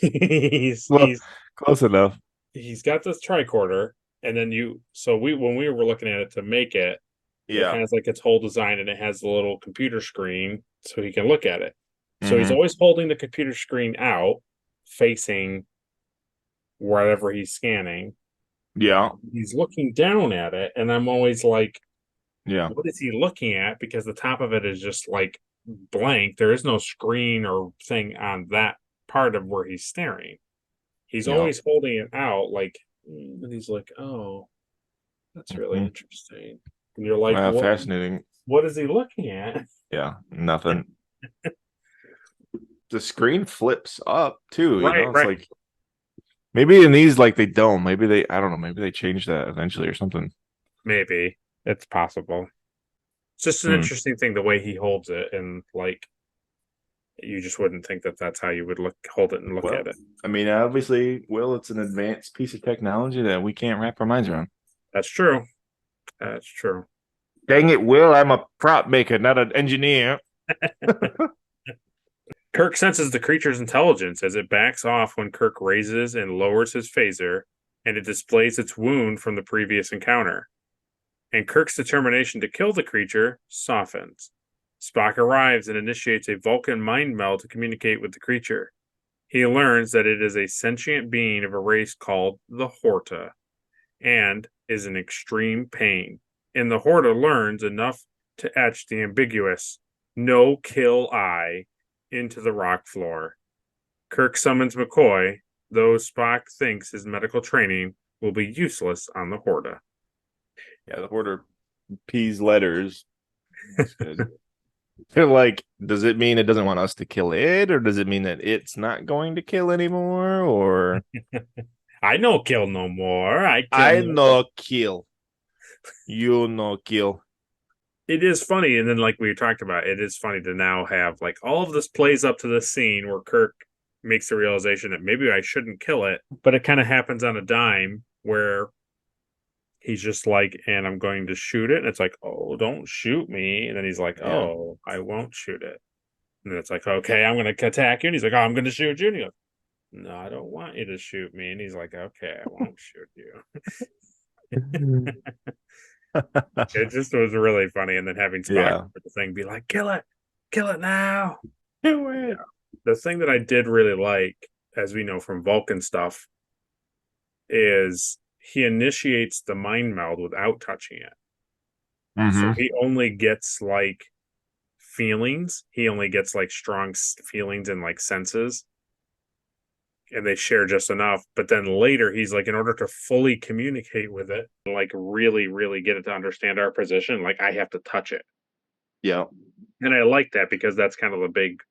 close enough. He's got this tricorder, and then when we were looking at it to make it, it has like its whole design, and it has the little computer screen so he can look at it. So he's always holding the computer screen out, facing wherever he's scanning. Yeah. He's looking down at it, and I'm always like, yeah, what is he looking at? Because the top of it is just like blank. There is no screen or thing on that part of where he's staring. He's always holding it out, like, and he's like, oh, that's really interesting. And you're like, fascinating. What is he looking at? Yeah, nothing. The screen flips up too. Right. It's like maybe in these, like they don't. Maybe I don't know. Maybe they change that eventually or something. Maybe it's possible. It's just an interesting thing the way he holds it, and like you just wouldn't think that that's how you would hold it and look at it. I mean, obviously, Will, it's an advanced piece of technology that we can't wrap our minds around. That's true. That's true. Dang it, Will! I'm a prop maker, not an engineer. Kirk senses the creature's intelligence as it backs off when Kirk raises and lowers his phaser, and it displays its wound from the previous encounter. And Kirk's determination to kill the creature softens. Spock arrives and initiates a Vulcan mind meld to communicate with the creature. He learns that it is a sentient being of a race called the Horta, and is in extreme pain. And the Horta learns enough to etch the ambiguous "No kill I" into the rock floor. Kirk summons McCoy, though Spock thinks his medical training will be useless on the Horta. Yeah, the Horta P's letters. They're like, does it mean it doesn't want us to kill it, or does it mean that it's not going to kill anymore? Or I no kill no more. I no kill. You no kill. It is funny, and then like we talked about, it is funny to now have like all of this plays up to this scene where Kirk makes the realization that maybe I shouldn't kill it, but it kind of happens on a dime where he's just like, and I'm going to shoot it, and it's like, oh, don't shoot me, and then he's like, oh, I won't shoot it, and then it's like, okay, I'm going to attack you, and he's like, oh, I'm going to shoot you, and he goes, no, I don't want you to shoot me, and he's like, okay, I won't shoot you. It just was really funny, and then having Spock for the thing be like, kill it now, do it. Yeah. The thing that I did really like, as we know from Vulcan stuff, is he initiates the mind meld without touching it. So he only gets like feelings. He only gets like strong feelings and like senses, and they share just enough. But then later he's like, in order to fully communicate with it, like really, really get it to understand our position, like I have to touch it. Yeah. And I like that because that's kind of the big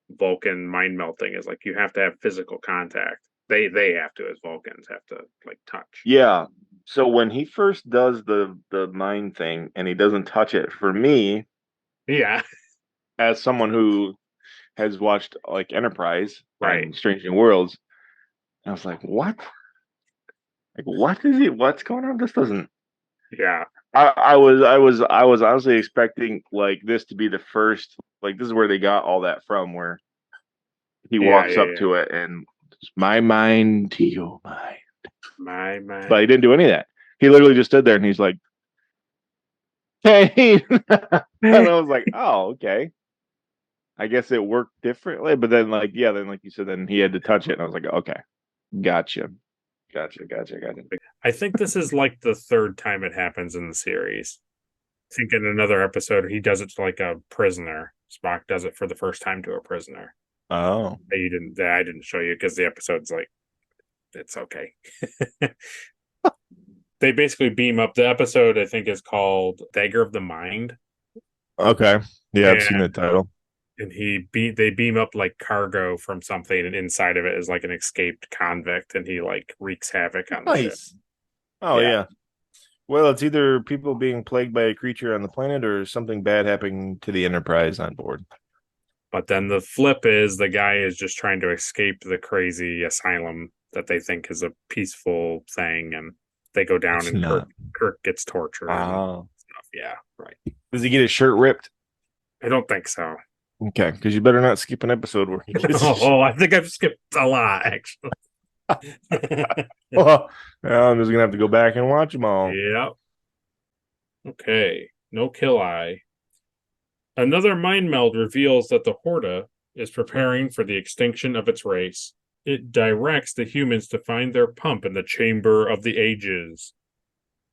Vulcan mind meld thing, is like you have to have physical contact. They have to, as Vulcans, have to like touch. Yeah. So when he first does the mind thing and he doesn't touch it, for me, as someone who has watched like Enterprise and Strange New Worlds, I was like, what? Like, what is it? What's going on? This doesn't. Yeah. I was honestly expecting like this to be the first, like this is where they got all that from, where he walks up to it and it's my mind to your mind. My mind. But he didn't do any of that. He literally just stood there and he's like, hey. And I was like, oh, okay. I guess it worked differently. But then like you said, then he had to touch it. And I was like, okay, gotcha. I think this is like the third time it happens in the series. I think in another episode, he does it to like a prisoner. Spock does it for the first time to a prisoner. Oh. I didn't show you because the episode's like, it's okay. They basically beam up. The episode, I think, is called Dagger of the Mind. Okay. Yeah, I've seen the title. And they beam up like cargo from something, and inside of it is like an escaped convict, and he like wreaks havoc on the ship. Nice. Oh yeah. Well, it's either people being plagued by a creature on the planet or something bad happening to the Enterprise on board. But then the flip is the guy is just trying to escape the crazy asylum that they think is a peaceful thing, and they go down It's and not. Kirk gets tortured and Oh. stuff. Yeah, right. Does he get his shirt ripped? I don't think so. Okay, because you better not skip an episode where he gets. Oh, I think I've skipped a lot actually. Well, I'm just gonna have to go back and watch them all. Yep. Okay. No kill eye. Another mind meld reveals that the Horta is preparing for the extinction of its race. It directs the humans to find their pump in the Chamber of the Ages.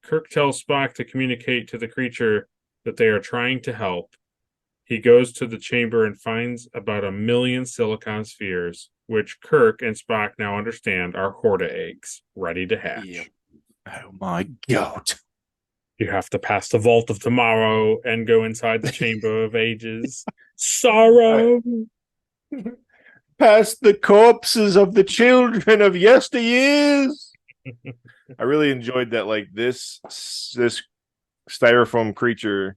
Kirk tells Spock to communicate to the creature that they are trying to help. He goes to the chamber and finds about 1 million silicon spheres, which Kirk and Spock now understand are Horta eggs, ready to hatch. Yep. Oh my god. You have to pass the vault of tomorrow and go inside the chamber of ages. Sorrow! Past the corpses of the children of yesteryears. I really enjoyed that. Like this styrofoam creature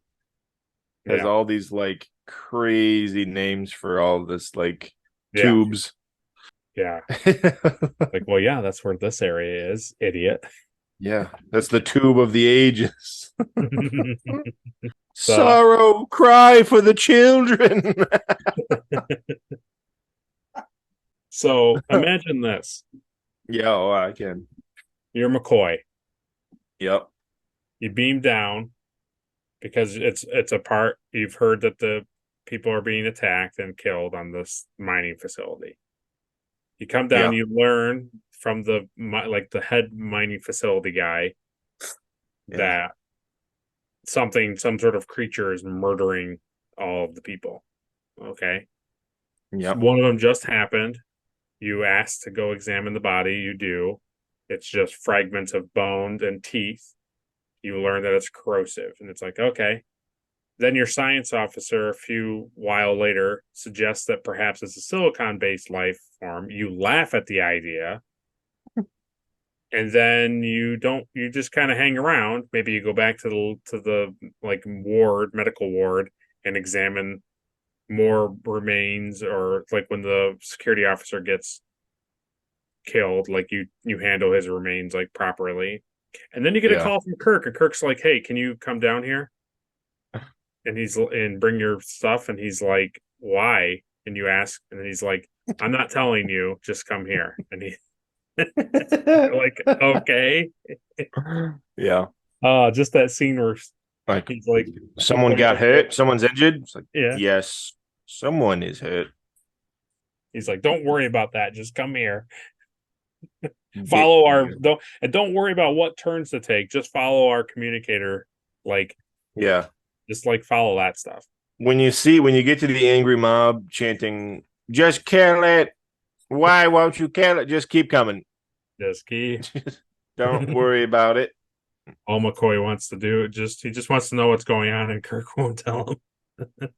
has all these like crazy names for all this like tubes. Yeah. Like, well, yeah, that's where this area is, idiot. Yeah, that's the tube of the ages. Sorrow, cry for the children. So imagine this. Yeah, I can. You're McCoy. Yep. You beam down because it's a part you've heard that the people are being attacked and killed on this mining facility. You come down, you learn from the head mining facility guy that some sort of creature is murdering all of the people. Okay. Yep. One of them just happened. You ask to go examine the body. You do. It's just fragments of bones and teeth. You learn that it's corrosive, and it's like, okay. Then your science officer, a few while later, suggests that perhaps it's a silicon-based life form. You laugh at the idea, and then you just kind of hang around. Maybe you go back to the like medical ward, and examine more remains, or like when the security officer gets killed, like you handle his remains like properly. And then you get a call from Kirk, and Kirk's like, "Hey, can you come down here?" And bring your stuff, and he's like, "Why?" And you ask, and then he's like, "I'm not telling you, just come here." And he like, okay. Yeah. Just that scene where like he's like, someone got hurt, someone's injured. It's like, yeah, yes, someone is hurt. He's like, don't worry about that, just come here. Follow don't worry about what turns to take, just follow our communicator. Like, just like follow that stuff. When you get to the angry mob chanting, just kill it, why won't you kill it, just keep coming, just keep don't worry about it. All McCoy wants to do, he just wants to know what's going on, and Kirk won't tell him.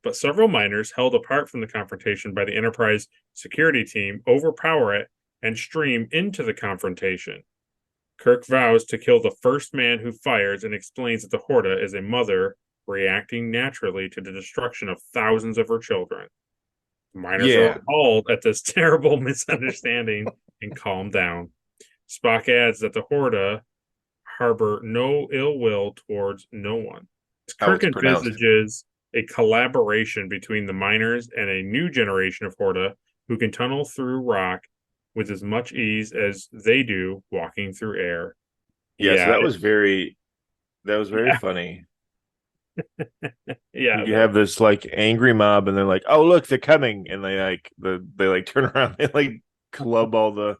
But several miners held apart from the confrontation by the Enterprise security team overpower it and stream into the confrontation. Kirk vows to kill the first man who fires, and explains that the Horta is a mother reacting naturally to the destruction of thousands of her children. The miners are appalled at this terrible misunderstanding and calm down. Spock adds that the Horta harbor no ill will towards no one. Kirk envisages a collaboration between the miners and a new generation of Horta who can tunnel through rock with as much ease as they do walking through air. So that was very funny. Yeah, you have this like angry mob, and they're like, "Oh, look, they're coming!" And they turn around, they like club all the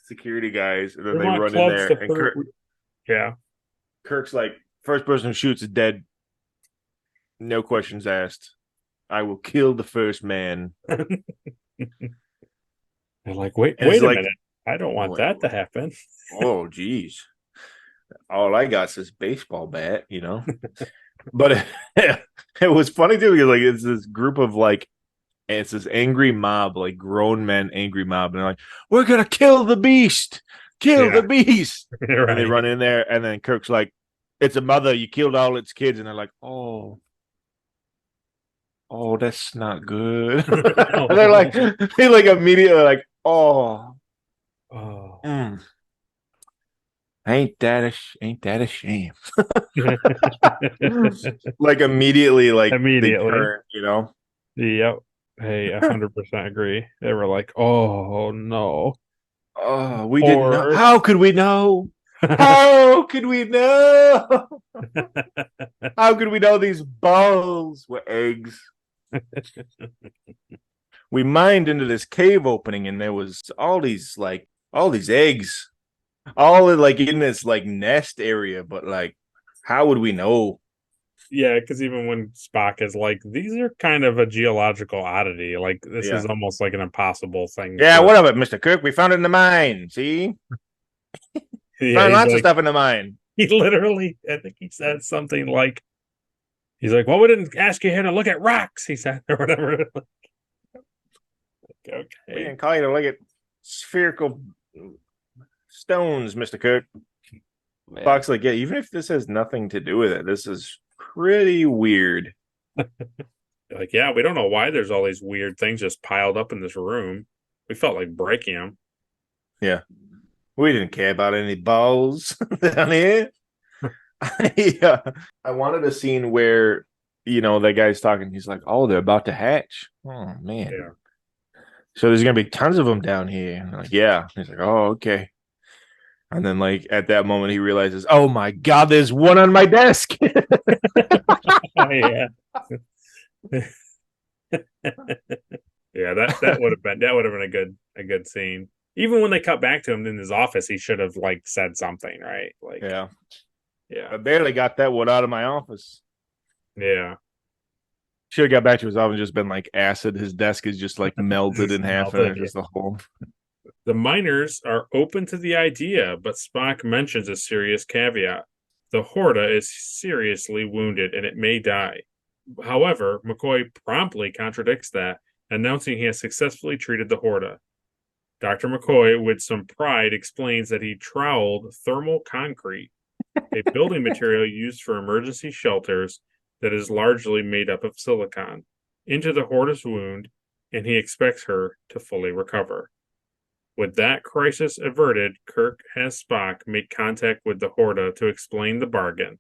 security guys, and then they run in there. And Kirk's like, first person who shoots is dead. No questions asked. I will kill the first man. They're like, wait a minute. I don't want that to happen. Oh, geez. all I got is this baseball bat, But it was funny too because like it's this group of like it's this angry mob, like grown men, angry mob, and they're like, "We're gonna kill the beast, kill the beast!" Right. And they run in there, and then Kirk's like, "It's a mother. You killed all its kids," and they're like, "Oh, that's not good." And they like immediately like, "Oh, Oh. ain't that a shame?" Like immediately, like they turn, Yep. Hey, 100% agree. They were like, "Oh no." Oh, we didn't know. How could we know? How could we know? How could we know these balls were eggs? We mined into this cave opening, and there was all these eggs, all like in this like nest area. But like, how would we know? Yeah, because even when Spock is like, these are kind of a geological oddity. Like, this is almost like an impossible thing. Yeah, what of it, Mr. Cook? We found it in the mine. See? Found lots of stuff in the mine. He literally, I think he said something like, he's like, well, we didn't ask you here to look at rocks, he said, or whatever. Okay. We didn't call you to look at spherical stones, Mr. Cook. Spock's like, yeah, even if this has nothing to do with it, this is pretty weird. Like, yeah, we don't know why there's all these weird things just piled up in this room. We felt like breaking them. Yeah. We didn't care about any balls down here. I wanted a scene where, that guy's talking. He's like, oh, they're about to hatch. Oh, man. Yeah. So there's going to be tons of them down here. And I'm like, yeah. He's like, oh, okay. And then, like, at that moment, he realizes, oh, my God, there's one on my desk. Yeah. Yeah, that would have been a good scene. Even when they cut back to him in his office, he should have like said something, right? Like, yeah. I barely got that one out of my office. Yeah, should have got back to his office and just been like acid. His desk is just like melted in half, and just the whole. The miners are open to the idea, but Spock mentions a serious caveat: the Horta is seriously wounded and it may die. However, McCoy promptly contradicts that, announcing he has successfully treated the Horta. Dr. McCoy, with some pride, explains that he troweled thermal concrete, a building material used for emergency shelters that is largely made up of silicon, into the Horta's wound, and he expects her to fully recover. With that crisis averted, Kirk has Spock make contact with the Horta to explain the bargain.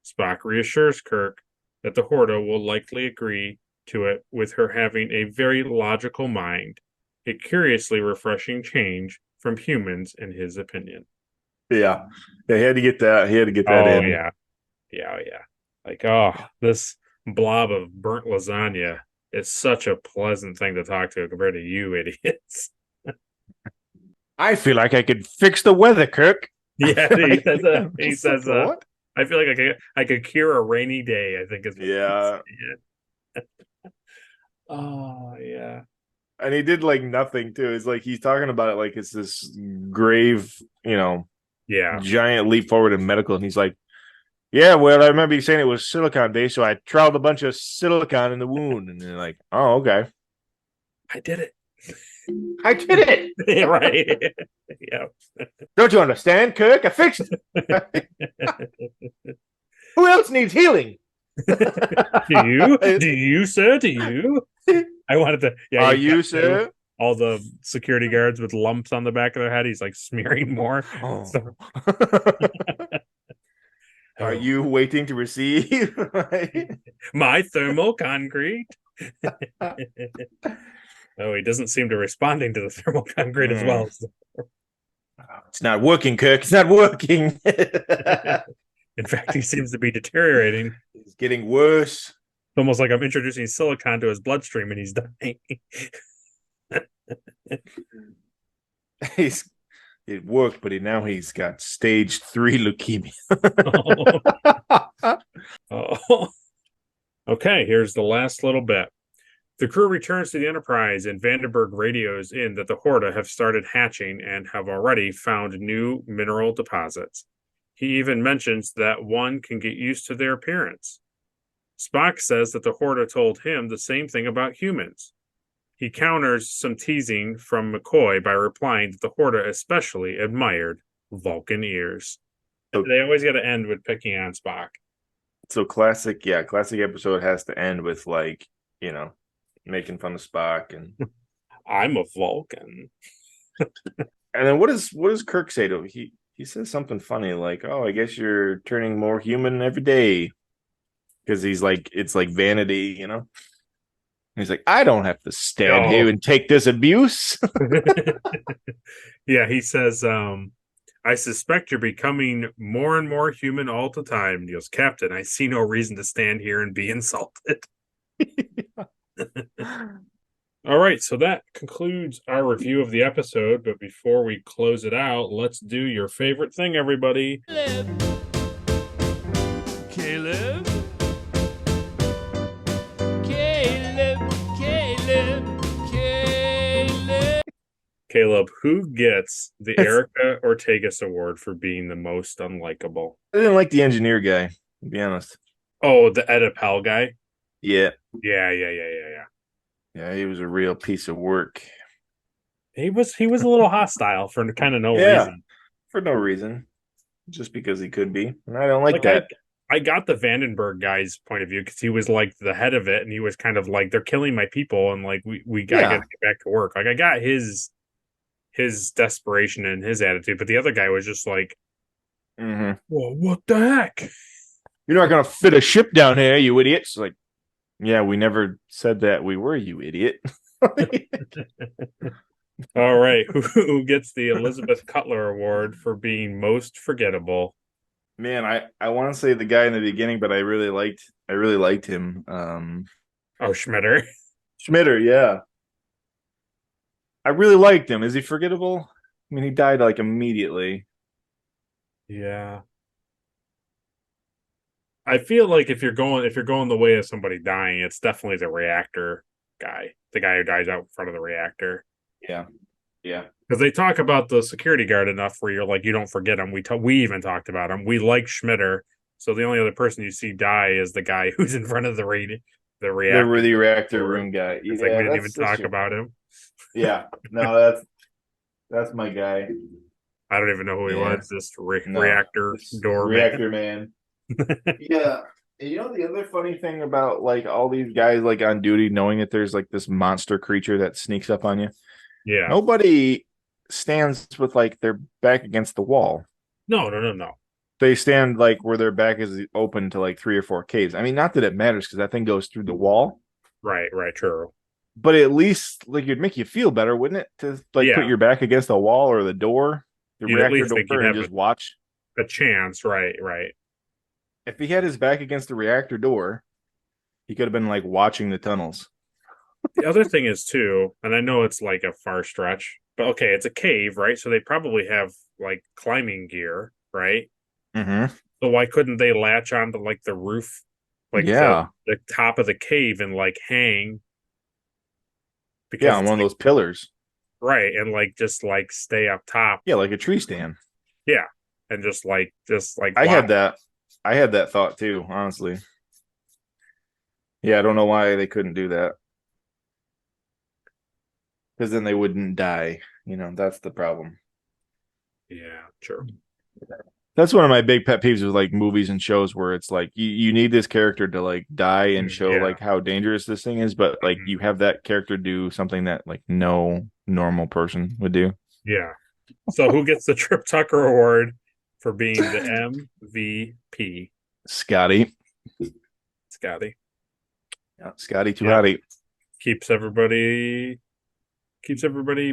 Spock reassures Kirk that the Horta will likely agree to it, with her having a very logical mind, a curiously refreshing change from humans, in his opinion. Yeah, he had to get that. He had to get that in. Yeah. Like, oh, this blob of burnt lasagna is such a pleasant thing to talk to compared to you idiots. I feel like I could fix the weather, Kirk. Yeah, he says, what? I feel like I could cure a rainy day, I think is what yeah. Oh, yeah. And he did like nothing too. It's like he's talking about it like it's this grave, giant leap forward in medical. And he's like, yeah, well, I remember you saying it was silicon based, so I troweled a bunch of silicon in the wound. And they're like, oh, okay. I did it. I did it. Yeah, right. Yeah. Don't you understand, Kirk? I fixed it. Who else needs healing? Do you, sir? Do you? I wanted to. Yeah. Are you, sir? All the security guards with lumps on the back of their head. He's like smearing more. Oh. So. Are you waiting to receive my thermal concrete? Oh, he doesn't seem to responding to the thermal concrete as well. It's not working, Kirk. It's not working. In fact, he seems to be deteriorating. He's getting worse. It's almost like I'm introducing silicon to his bloodstream and he's dying. It worked, but now he's got stage 3 leukemia. Oh. Okay, here's the last little bit. The crew returns to the Enterprise, and Vandenberg radios in that the Horta have started hatching and have already found new mineral deposits. He even mentions that one can get used to their appearance. Spock says that the Horta told him the same thing about humans. He counters some teasing from McCoy by replying that the Horta especially admired Vulcan ears. So, they always got to end with picking on Spock. So classic episode has to end with like, making fun of Spock and I'm a Vulcan. And then what does Kirk say to him? He says something funny like, "Oh, I guess you're turning more human every day." Because he's like, it's like vanity, He's like, I don't have to stand here and take this abuse. Yeah, he says, I suspect you're becoming more and more human all the time. He goes, Captain, I see no reason to stand here and be insulted. All right, so that concludes our review of the episode. But before we close it out, let's do your favorite thing, everybody. Caleb. Caleb, who gets the Erica Ortegas Award for being the most unlikable? I didn't like the engineer guy, to be honest. Oh, the Ed Appel guy? Yeah. Yeah. Yeah, he was a real piece of work. He was a little hostile for kind of no reason. For no reason. Just because he could be. And I don't like that. I got the Vandenberg guy's point of view because he was like the head of it, and he was kind of like, they're killing my people, and like we gotta get back to work. Like I got his desperation and his attitude, but the other guy was just like, well, what the heck? You're not gonna fit a ship down here, you idiots. Like, yeah, we never said that we were, you idiot. All right, who gets the Elizabeth Cutler Award for being most forgettable? Man, I want to say the guy in the beginning, but I really liked him. Schmitter. Schmitter, yeah. I really liked him. Is he forgettable? I mean, he died like immediately. Yeah. I feel like if you're going the way of somebody dying, it's definitely the reactor guy, the guy who dies out in front of the reactor. Yeah. Because they talk about the security guard enough where you're like, you don't forget him. We even talked about him. We like Schmitter, so the only other person you see die is the guy who's in front of the reactor. The reactor room guy. It's like we didn't even talk about him. Yeah, no, that's my guy. I don't even know who he was. Just reactor door reactor man. Yeah. The other funny thing about like all these guys like on duty knowing that there's like this monster creature that sneaks up on you. Yeah. Nobody stands with like their back against the wall. No. They stand like where their back is open to like 3 or 4 caves. I mean, not that it matters because that thing goes through the wall. Right, true. But at least like it'd make you feel better, wouldn't it? To like put your back against the wall or the door, the reactor door, and just watch a chance. Right. If he had his back against the reactor door, he could have been like watching the tunnels. The other thing is too, and I know it's like a far stretch, but okay, it's a cave, right? So they probably have like climbing gear, right? Mm-hmm. So why couldn't they latch onto like the roof, like the top of the cave and like hang? Because on one of those pillars, right? And like just like stay up top, like a tree stand. Yeah, and just like I had that thought too, honestly. Yeah, I don't know why they couldn't do that. Because then they wouldn't die. That's the problem. Yeah, true. That's one of my big pet peeves with like movies and shows where it's like you need this character to like die and show like how dangerous this thing is, but like you have that character do something that like no normal person would do. Yeah. So who gets the Trip Tucker Award for being the MVP? Scotty. Yeah, Scotty too hotty. Keeps everybody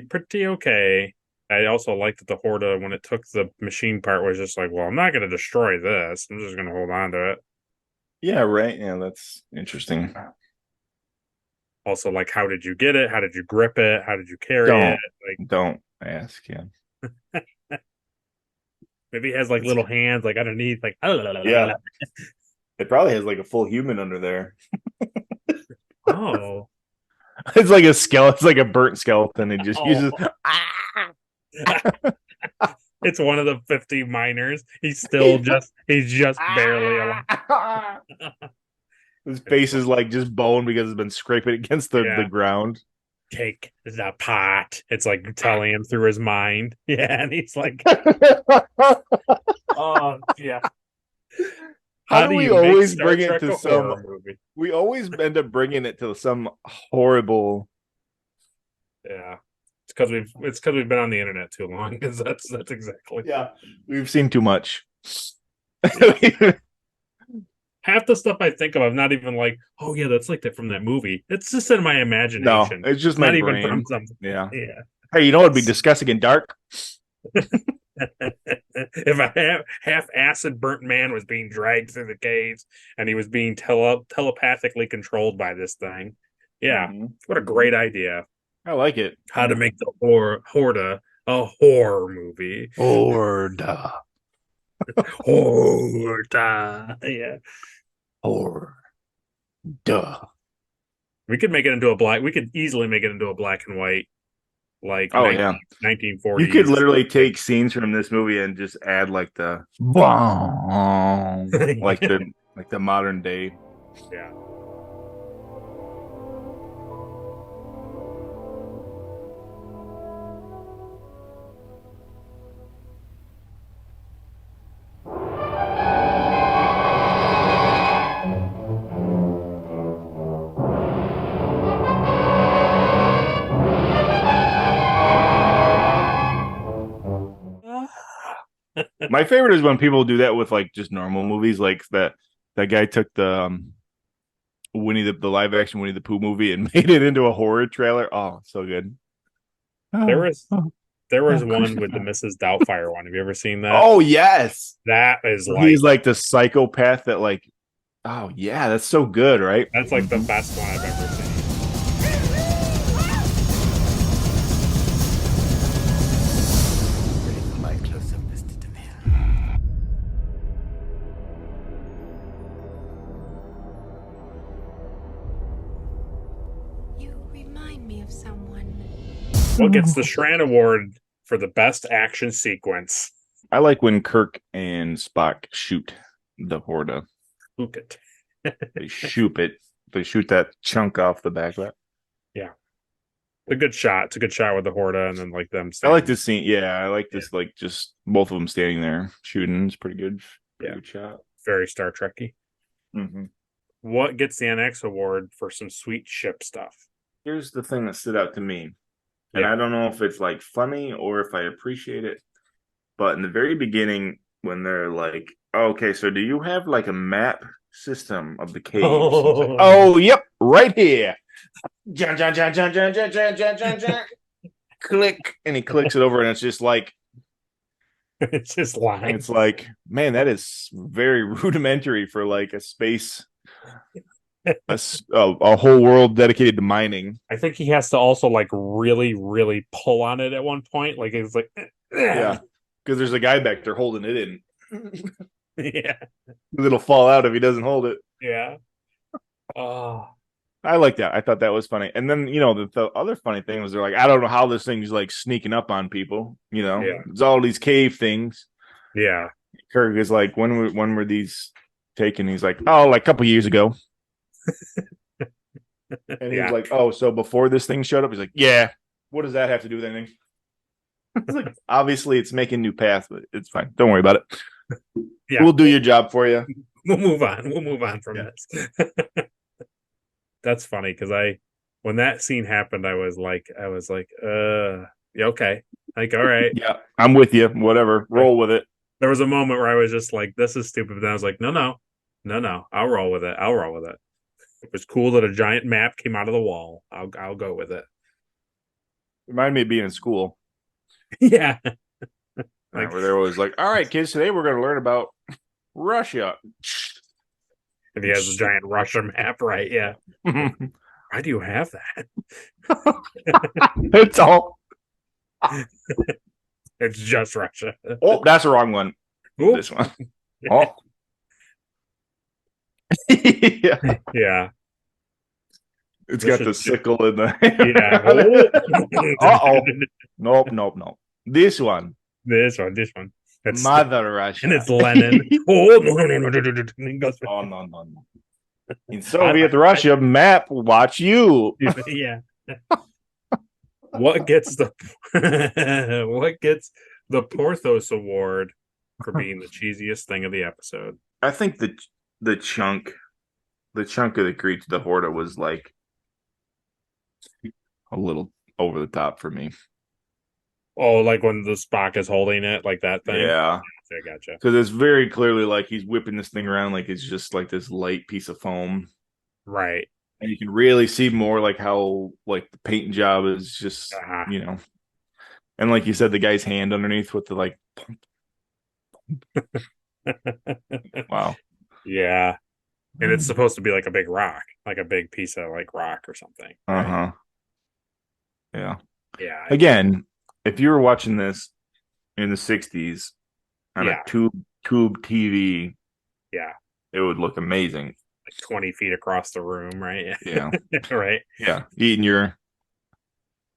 pretty okay. I also like that the Horta, when it took the machine part, was just like, well, I'm not going to destroy this. I'm just going to hold on to it. Yeah, right. Yeah, that's interesting. Also, like, how did you get it? How did you grip it? How did you carry it? Like, don't ask. Yeah. Maybe it has like little hands, like underneath, like yeah. It probably has like a full human under there. Oh. It's like a skeleton. It's like a burnt skeleton. It just uses. It's one of the 50 miners. He's just barely alive. His face is like just bone because it's been scraping against the ground. Take the pot. It's like telling him through his mind. Yeah, and he's like, oh yeah. How do we always bring it to some movie? We always end up bringing it to some horrible. Yeah, it's because we've been on the internet too long. Because that's exactly. Yeah, we've seen too much. Half the stuff I think of, I'm not even like, oh yeah, that's like that from that movie. It's just in my imagination. No, it's just my not brain. Even from something. Yeah. Hey, you know what'd be disgusting and dark? If a half acid burnt man was being dragged through the caves and he was being telepathically controlled by this thing. Yeah, what a great idea. I like it. How to make the Horda a horror movie. Horda. Horda. Yeah. Horda. We could make it into we could easily make it into a black and white. Like 1940s. You could literally take scenes from this movie and just add like the like the modern day. Yeah. My favorite is when people do that with like just normal movies, like that guy took the the live action Winnie the Pooh movie and made it into a horror trailer. Oh, so good. There was one with the Mrs. Doubtfire one. Have you ever seen that? Oh yes, that is like he's like the psychopath that like. Oh yeah, that's so good, right? That's like the best one I've ever seen. What gets the Shran Award for the best action sequence? I like when Kirk and Spock shoot the Horda. Shoot it. They shoot it. They shoot that chunk off the back of it. Yeah. It's a good shot. It's a good shot with the Horda and then like them. I like this scene. Yeah, I like this. Like just both of them standing there shooting. It's pretty good. Good shot. Very Star Trek-y. Mm-hmm. What gets the NX Award for some sweet ship stuff? Here's the thing that stood out to me. And I don't know if it's like funny or if I appreciate it. But in the very beginning, when they're like, oh, okay, so do you have like a map system of the caves? Oh, yep, right here. John. Click. And he clicks it over, and it's just like, it's just lines. It's like, man, that is very rudimentary for like a space. A whole world dedicated to mining. I think he has to also like really, really pull on it at one point. Like it's like, yeah, because there's a guy back there holding it in. Yeah, it'll fall out if he doesn't hold it. Yeah. Oh, I like that. I thought that was funny. And then the other funny thing was they're like, I don't know how this thing's like sneaking up on people. It's all these cave things. Yeah. Kirk is like, when were these taken? He's like, oh, like a couple years ago. And he's like, oh, so before this thing showed up? He's like, yeah. What does that have to do with anything? It's like, obviously it's making new paths, but it's fine. Don't worry about it. Yeah, we'll do your job for you. We'll move on from this. That's funny because when that scene happened, I was like, yeah, okay, like, all right, yeah, I'm with you. Whatever, roll with it. There was a moment where I was just like, this is stupid. But then I was like, no, I'll roll with it. It was cool that a giant map came out of the wall. I'll go with it. Reminded me of being in school. Yeah. Like, where they're always like, all right, kids, today we're going to learn about Russia. And he has a giant Russia map, right? Yeah. Why do you have that? It's all. It's just Russia. Oh, that's the wrong one. Ooh. This one. Oh. Yeah. Yeah. It's got the sickle in the. Yeah. Uh-oh. Nope. This one. This one. That's Mother Russia. and it's Lenin. Oh no. And he goes, Oh no. In Soviet Russia, map, watch you. Yeah. What gets the Porthos Award for being the cheesiest thing of the episode? I think the chunk of the creature, the Horta, was like a little over the top for me. Oh, like when the Spock is holding it, like that thing? Yeah. I gotcha. Because it's very clearly like he's whipping this thing around like it's just like this light piece of foam. Right. And you can really see more like how like the paint job is just, and like you said, the guy's hand underneath with the like, wow. Yeah. And it's supposed to be like a big rock, like a big piece of like rock or something. Right? Yeah. Yeah. Again, if you were watching this in the 60s on a tube TV, it would look amazing. Like 20 feet across the room, right? Yeah. Right. Yeah. Eating your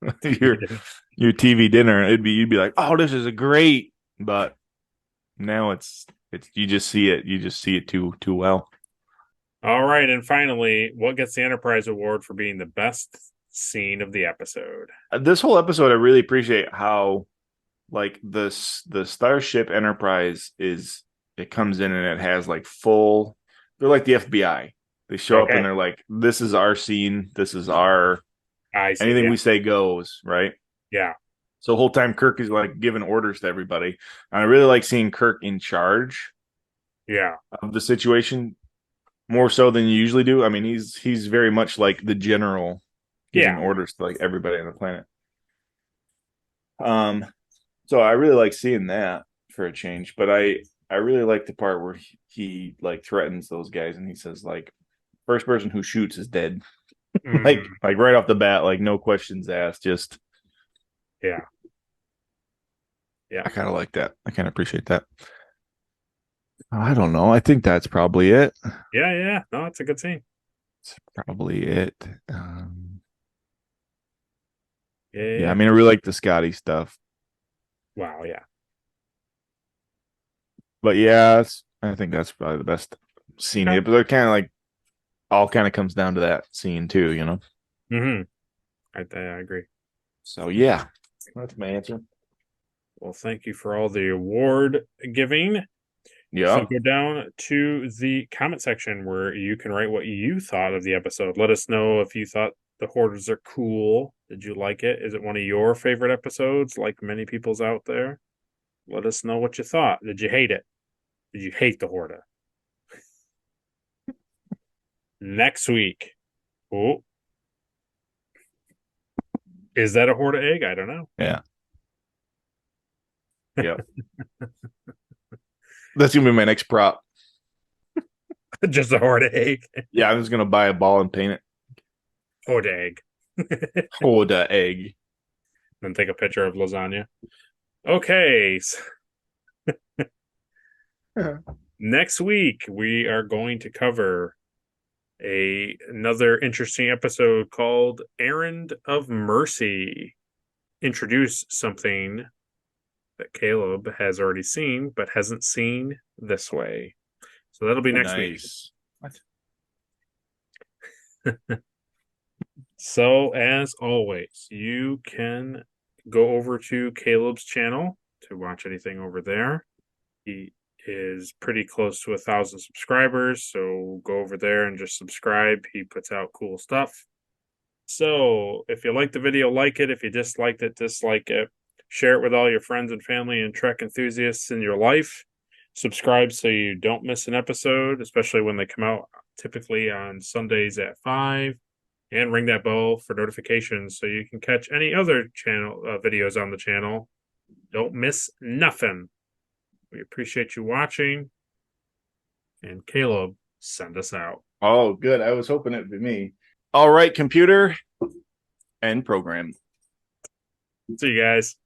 TV dinner, you'd be like, oh, this is great. But now it's you just see it too well. All right, and finally, what gets the Enterprise Award for being the best scene of the episode? This whole episode, I really appreciate how, like, the Starship Enterprise it comes in and it has like full. They're like the FBI. They show up and they're like, "This is our scene. This is our anything we say goes." Right? Yeah. So the whole time Kirk is like giving orders to everybody, and I really like seeing Kirk in charge. Yeah. Of the situation. More so than you usually do. I mean, he's very much like the general giving orders to like everybody on the planet. So I really like seeing that for a change, but I really like the part where he like threatens those guys and he says like, first person who shoots is dead. like right off the bat, like no questions asked, just yeah. I kind of like that. I kind of appreciate that. I don't know. I think that's probably it. Yeah. No, it's a good scene. It's probably it. Yeah. I mean, I really like the Scotty stuff. Wow. Yeah. But yeah, I think that's probably the best scene. But it kind of like all kind of comes down to that scene too, you know. I agree. So yeah, that's my answer. Well, thank you for all the award giving. Yeah. So go down to the comment section where you can write what you thought of the episode. Let us know if you thought the Hoarders are cool. Did you like it? Is it one of your favorite episodes, like many people's out there? Let us know what you thought. Did you hate it? Did you hate the Horda? Next week. Oh. Is that a Horda egg? I don't know. Yeah. Yep. That's gonna be my next prop. Just a Horda egg. Yeah, I'm just gonna buy a ball and paint it. Horda egg. Horda egg. Then take a picture of lasagna. Okay. Next week we are going to cover another interesting episode called Errand of Mercy. Introduce something that Caleb has already seen but hasn't seen this way. So that'll be next week. What? So as always, you can go over to Caleb's channel to watch anything over there. He is pretty close to 1,000 subscribers, so go over there and just subscribe. He puts out cool stuff. So if you like the video, like it. If you disliked it, dislike it. Share it with all your friends and family and Trek enthusiasts in your life. Subscribe so you don't miss an episode, especially when they come out typically on Sundays at 5. And ring that bell for notifications so you can catch any other channel videos on the channel. Don't miss nothing. We appreciate you watching. And Caleb, send us out. Oh, good. I was hoping it'd be me. All right, computer, and program. See you guys.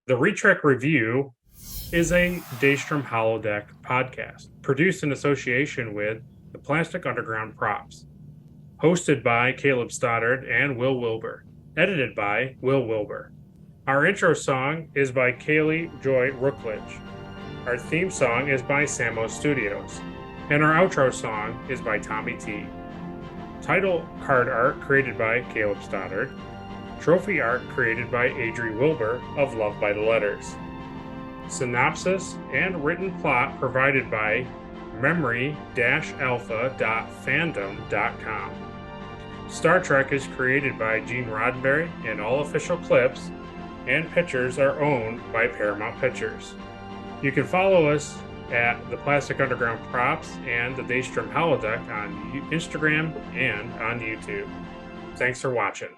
The Retrek Review is a Daystrom Holodeck podcast produced in association with the Plastic Underground Props. Hosted by Caleb Stoddard and Will Wilbur. Edited by Will Wilbur. Our intro song is by Kaylee Joy Rookledge. Our theme song is by Samo Studios. And our outro song is by Tommy T. Title card art created by Caleb Stoddard. Trophy art created by Adri Wilbur of Love by the Letters. Synopsis and written plot provided by memory-alpha.fandom.com. Star Trek is created by Gene Roddenberry, and all official clips and pictures are owned by Paramount Pictures. You can follow us at the Plastic Underground Props and the Daystrom Holodeck on Instagram and on YouTube. Thanks for watching.